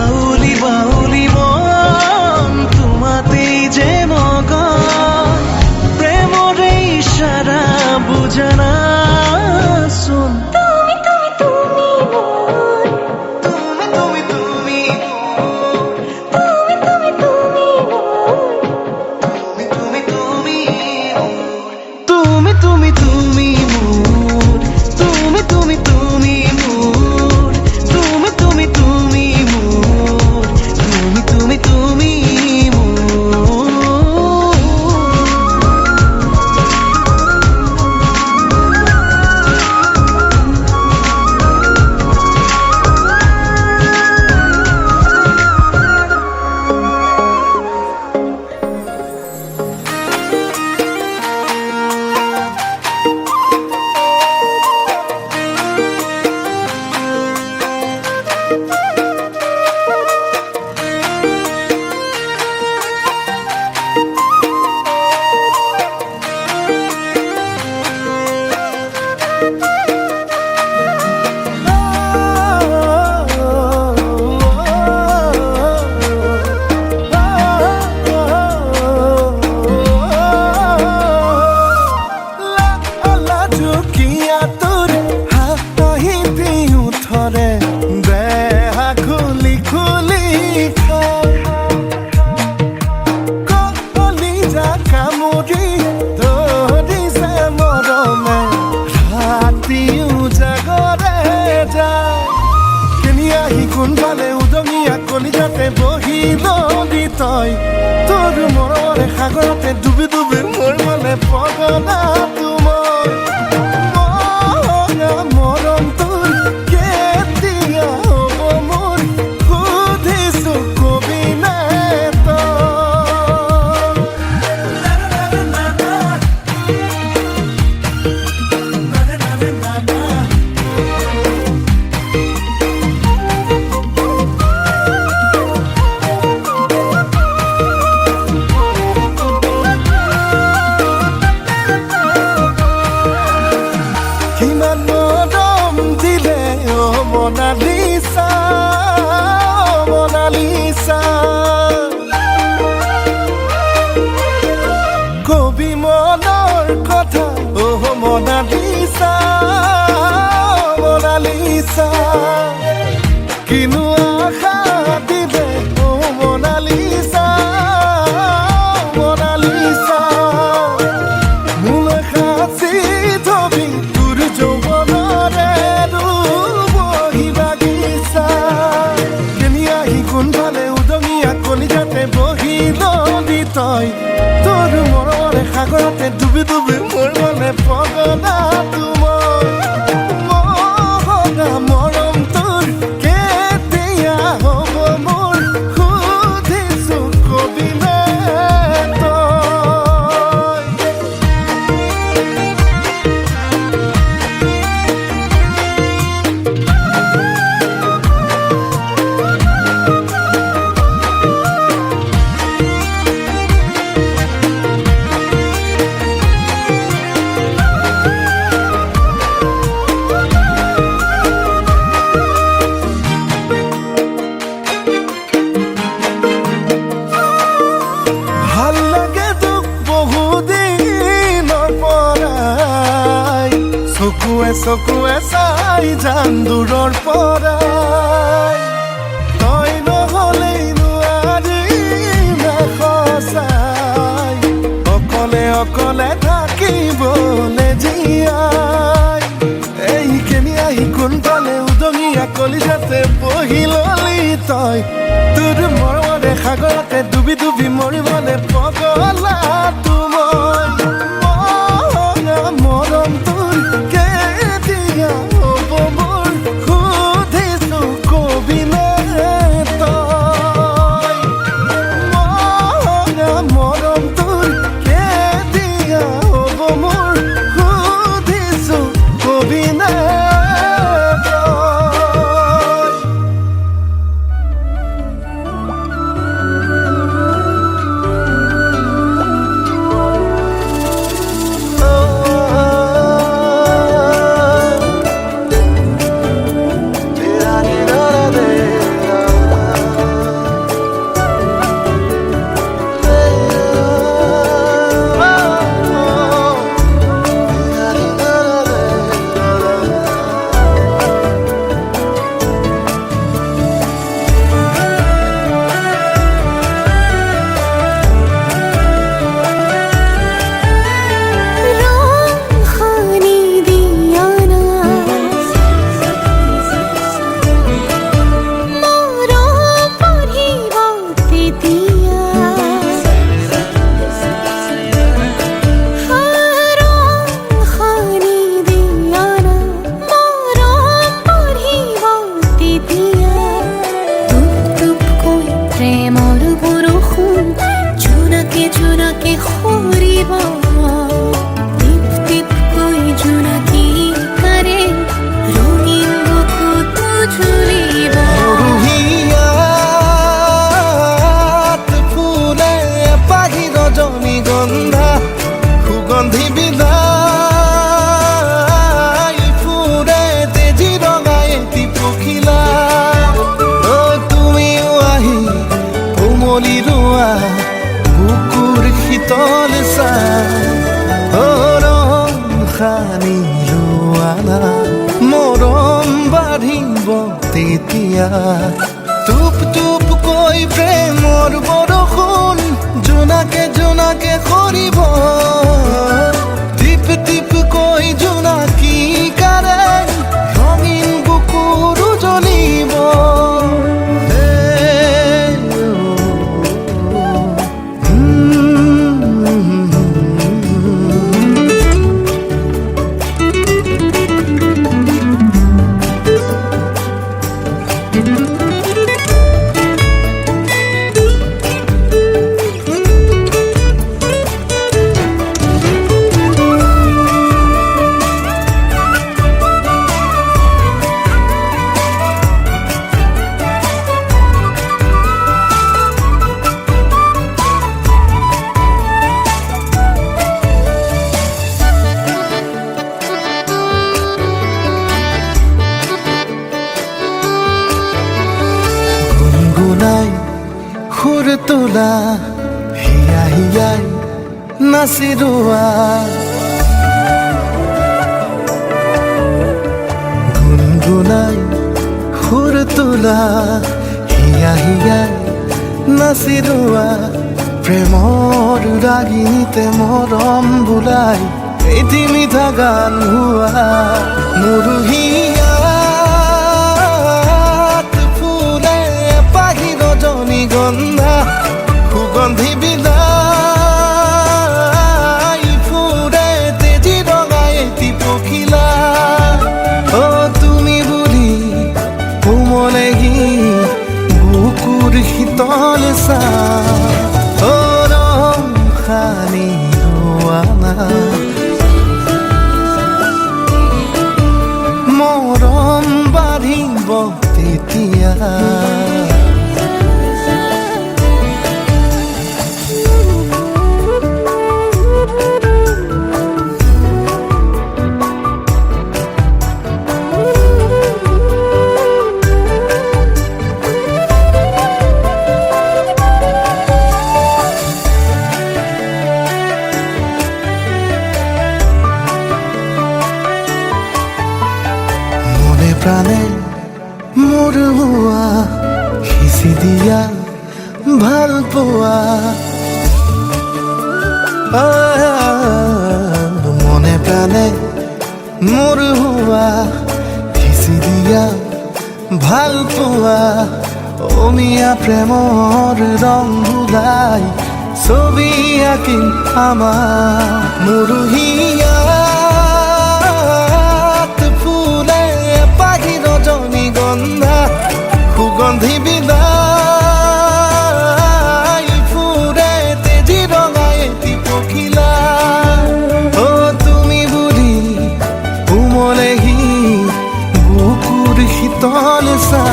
[SPEAKER 3] আউলি বাউলি মন তোমাতেই যে মগন প্ৰেমৰে ইশাৰা বুজানা চোন
[SPEAKER 2] তুমি তুমি তুমি মোৰ
[SPEAKER 3] তুমি তুমি তুমি
[SPEAKER 2] তুমি তুমি তুমি মোৰ
[SPEAKER 3] তুমি তুমি তুমি তুমি তুমি মোৰ তুমি তুমি তুমি মোৰ তুমি তুমি তুমি মোৰ তুমি তুমি তুমি মোৰ
[SPEAKER 6] la la la tu kia tur ha ta hi ti
[SPEAKER 3] বিষৰে দেহা খুলি খুলি খায় কলিজা কামুৰি ধৰিছে মৰমে ৰাতি উজাগৰে যায় কেনিয়াহি কোনফালে উদঙিয়া কলিজাতে বহি নদী তই তোৰ মৰমৰে সাগৰতে ডুবি ডুবি মোৰ মনে পগলা তোমাৰ মৰম তোৰ কেতিয়া হ'ব মোৰ সুধিছো কবি নে কিমান মৰম দিলে অ' মনালিছা মনালিছা কবি মনৰ কথা অ' মনালিছা মনালিছা কিনো আশা দিলে অ' মনালিছা মনালিছা মোলৈ সাঁচি থবি তোৰ যৌৱনৰে বহি বাগিচা কেনিয়াহি কোনফালে উদঙিয়া কলিজাতে বহি নদী তই তোৰ মৰমৰে সাগৰতে ডুবি ডুবি মোৰ মনে পগলা তোমাৰ মহঙা মৰম তোৰ কেতিয়া হ'ব মোৰ সুধিছো কবি নে তই ভাল লাগে তোক বহুদিনৰ পৰাই চকুৱে চকুৱে চাই যাম দূৰৰ পৰাই তই নহ'লেই নোৱাৰিম সঁচাই অকলে অকলে থাকিবলৈ জীয়াই এই কেনিয়াহি কোনফালে উদঙিয়া কলিজাতে বহি ললি তই তোৰ মৰমৰে সাগৰতে ডুবি ডুবি মৰিবলৈ পগলা তোমাৰ মৰম তোৰ কেতিয়া হ'ব মোৰ সুধিছো কবি নে তই মৰম তোৰ কেতিয়া হ'ব মোৰ সুধিছো কবি নে তই পৰিব তেতিয়া টুপ টুপ কৈ প্ৰেমৰ বৰষুণ জোনাকে জোনাকে সৰিব টিপ টিপ কৈ জোনাকী কাৰে ৰঙীন বুকুৰো জ্বলিব গুনগুনাই সুৰ তোলা হিয়া হিয়াই নাচি ৰোৱা গুনগুনাই সুৰ তোলা হিয়া হিয়াই নাচি ৰোৱা প্ৰেমৰ ৰাগিনীতে মৰম বোলাই এটি মিঠা গান হোৱা মোৰ হিয়াত ফুলে পাহি ৰজনীগন্ধা সুগন্ধি বিলাই ফুৰে তেজি ৰঙাই এটি পখিলা অ তুমি বুলি কোমলেহি বুকুৰ শীতল চা অ ৰং সানি ৰোৱানা মৰম বাঢ়িব তেতিয়া মনে প্ৰাণে মোৰ হোৱা সিঁচি দিয়া ভাল পোৱা মনে প্ৰাণে মোৰ হোৱা সিঁচি দিয়া ভাল পোৱা অমিয়া প্ৰেমৰ ৰং বুলাই ছবি আঁকিম আমাৰ মোৰ হিয়াত ফুলে পাহি ৰজনীগন্ধা সুগন্ধি বিলাই ফুৰে তেজি ৰঙাই এটি পখিলা অ তুমি বুলি কোমলেহি বুকুৰ শীতল চা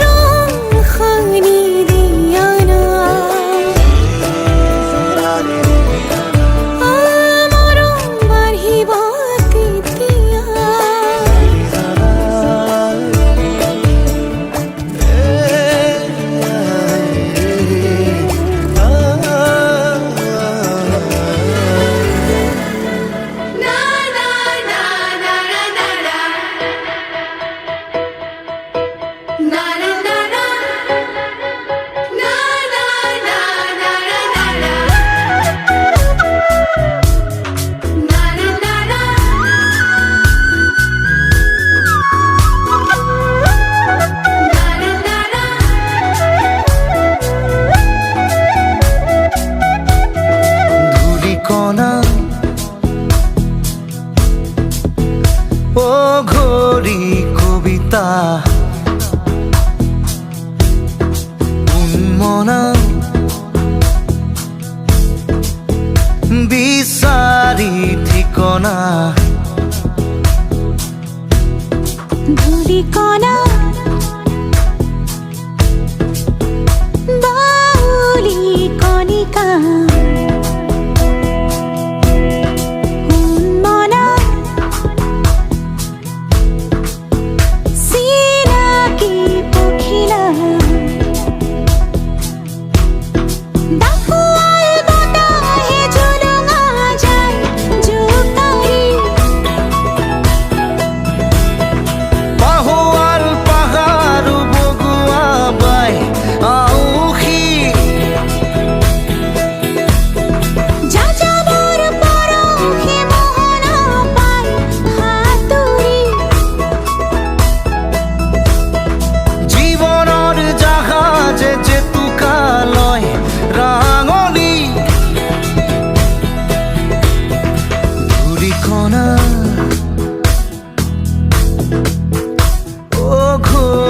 [SPEAKER 2] রং খানি দিয়া না মরম বাঢ়িব তেতিয়া
[SPEAKER 3] ধূলিকণা ও ঘড়ি কবিতা উন্মনা বিচাৰি ঠিকনা
[SPEAKER 2] ধূলিকণা বাউলি কণিকা উন্মনা চিনাকি পখিলা ডাকুৱাল বতাহে জুলুঙা যায় জোকাৰি
[SPEAKER 3] পাহৰি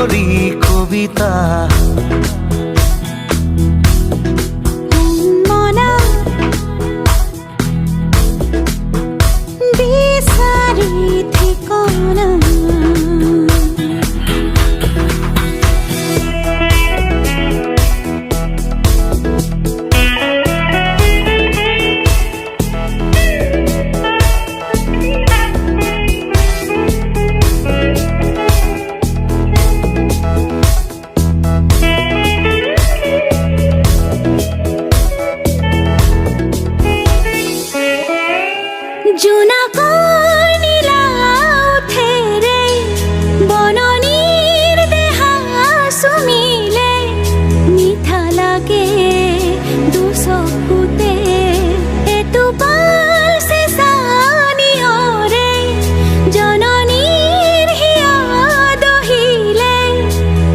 [SPEAKER 3] ঘড়ি কবিতা
[SPEAKER 2] মনা বিচাৰি ঠিকনা জোনাকৰ নীলা উঠেৰে বননিৰ দেহা চুমিলে মিঠা লাগে দুচকুতে এটোপাল চেঁচা নিয়ৰে জননীৰ হিয়া দহিলে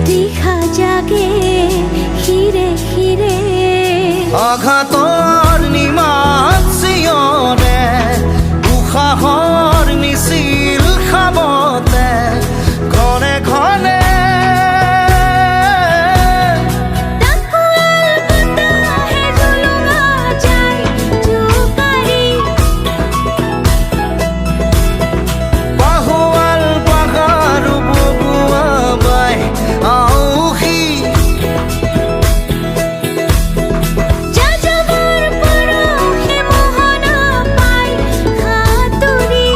[SPEAKER 2] তৃষা জাগে শিৰে শিৰে
[SPEAKER 3] আঘাতৰ নিমাত চিঞৰে উশাহৰ মিছিল খাবতে ঘনে ঘনে
[SPEAKER 2] তাকুৱাল বতাহে জুলুঙা যায় জোকাৰি
[SPEAKER 3] বাহুৱাল বাগাৰু বগুৱা বাই আউসী
[SPEAKER 2] যাযাবৰ পৰশে মোহনা পাই সাঁতুৰি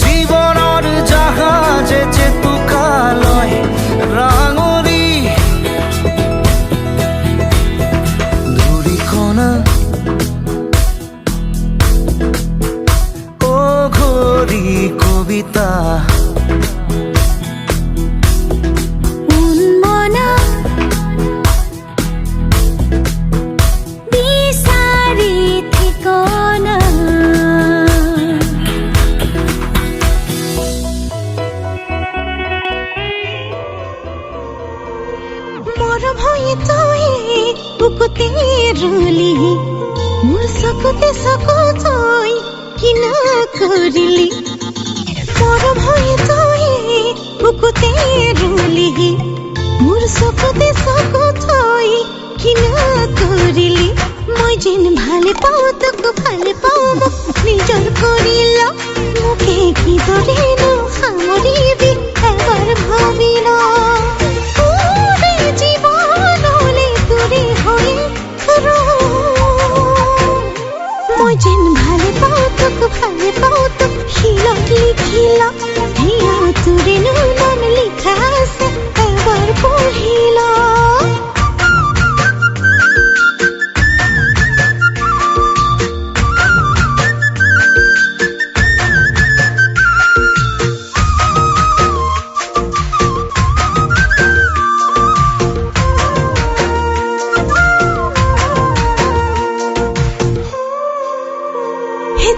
[SPEAKER 3] জীৱনৰ জাহাজে জেতুকালৈ ৰাঙৰি ধূলিকণা অ ঘড়ি কবিতা
[SPEAKER 2] উন্মনা বিচাৰি ঠিকনা মৰম হৈ তই বুকুতে ৰুলি মোৰ চকুতে চকু তই কিনা কৰিলি মৰম হৈ তই বুকুতে ৰুলি মোৰ চকুতে চকু তই কিনা কৰিলি মই যেন ভালে পাওঁ তোক ভালে পাওঁ মোক নিজৰ কৰি ল মোকে কিদৰেনো সামৰিবি এবাৰ ভাবি ল তোৰে জীৱনলে তোৰে হৈ মই যেন ভালে পাওঁ তোক ভালে পাওঁ তোক শিলত লিখি ল হিয়া তোৰেনো নাম লিখা আছে এবাৰ পঢ়ি ল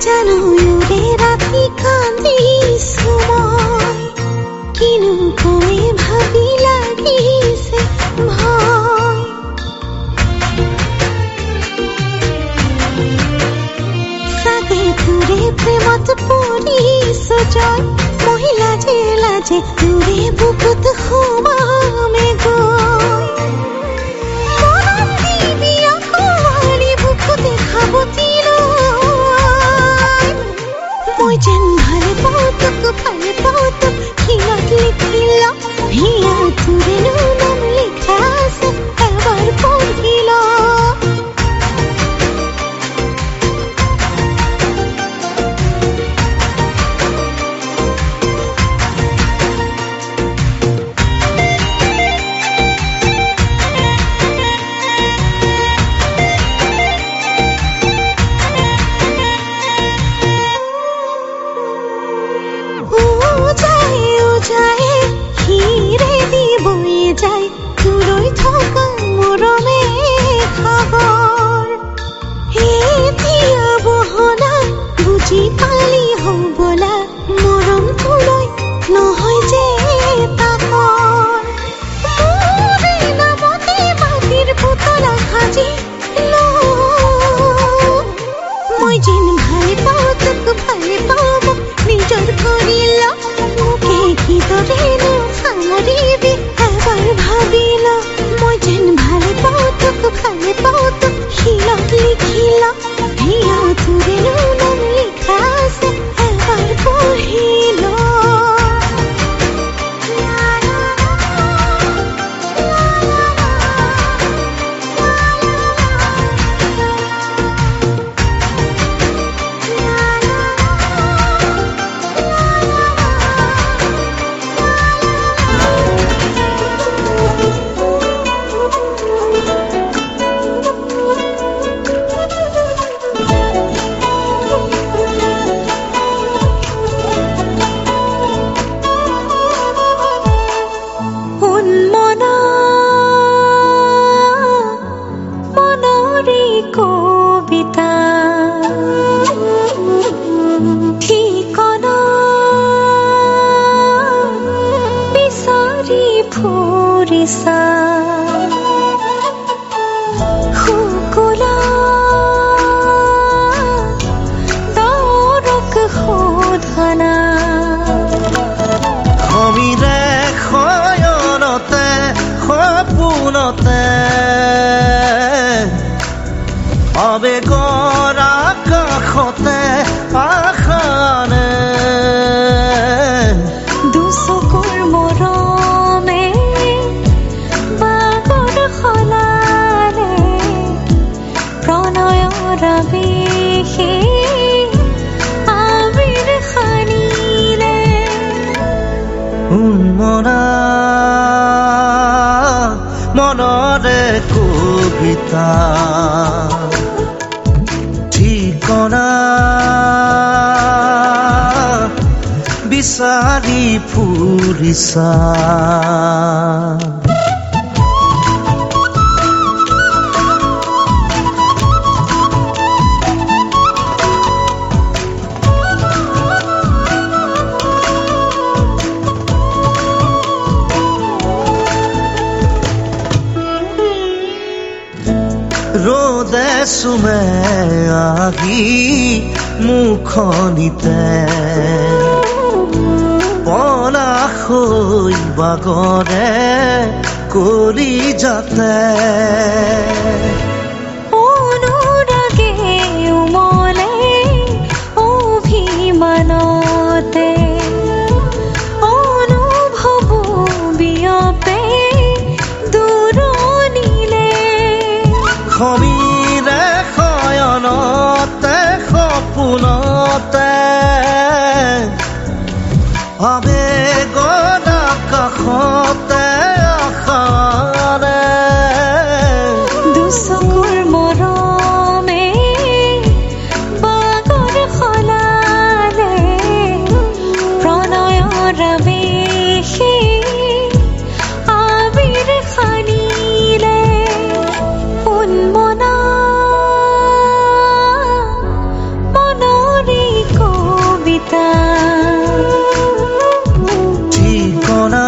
[SPEAKER 2] জানো ইউৰে ৰাতি কান্দিছো মই কিনো কৈ ভাবি লাগিছে ভয় চাগে তোৰে প্ৰেমত পৰিছো জয় মই লাজে লাজে তোৰে বুকুত সোমামে গৈ মনত দিবি অকমাৰি বুকুতে সাৱটি মই যেন ভালে পাওঁ তোক ভালে পাওঁ তোক শিলত লিখি ল হিয়া তোৰেনো নাম লিখা আছে এবাৰ পঢ়ি ল নিচা শুকুলা দৌৰক শোধনা
[SPEAKER 3] সমীৰে শয়নতে সপোনতে আবেগৰ আকাশতে আশানে
[SPEAKER 2] দুচকুৰ মৰমে বাগৰ সলালে প্ৰণয়ৰ আৱেশে আবিৰ সানিলে
[SPEAKER 3] উন্মনা মনৰে কবিতা ঠিকনা বিচাৰি ফুৰিছা ৰ'দে চুমে আহি মুখনিতে পলাশৈ বাগৰে কৰি যাতে
[SPEAKER 2] অনুৰাগে উমলে অভিমানতে অনুভৱ বিয়পে দূৰণিলে
[SPEAKER 3] সমীৰে শয়নতে সপোনতে আবেগৰ আকাশতে আশাৰে
[SPEAKER 2] দুচকুৰ মৰমে বাগৰ সলালে প্ৰণয়ৰ আৱেশে আবিৰ সানিলে উন্মনা মনৰে কবিতা
[SPEAKER 3] ঠিকনা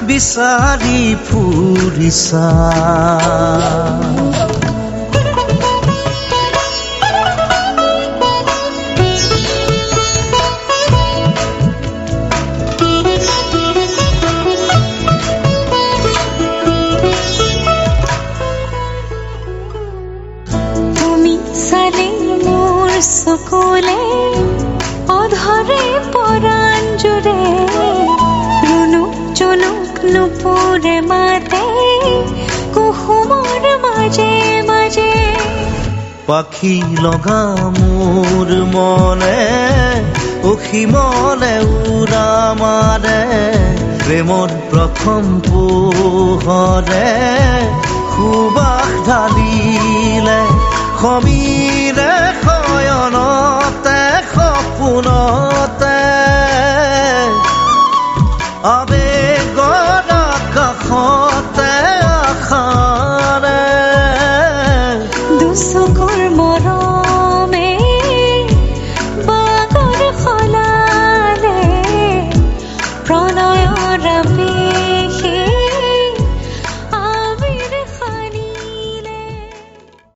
[SPEAKER 3] বিচাৰি ফুৰিছা
[SPEAKER 2] তুমি চালে মোৰ চকুলে অধৰে পৰাণ জুৰে ৰুণুক জুনুক নুপুৰে মাতে কুসুমৰ মাজে মাজে
[SPEAKER 3] পাখি লগা মোৰ মনে অসীমলে উৰা মাৰে প্ৰেমৰ প্ৰথম পোহৰে সুবাস ঢালিলে সমীৰে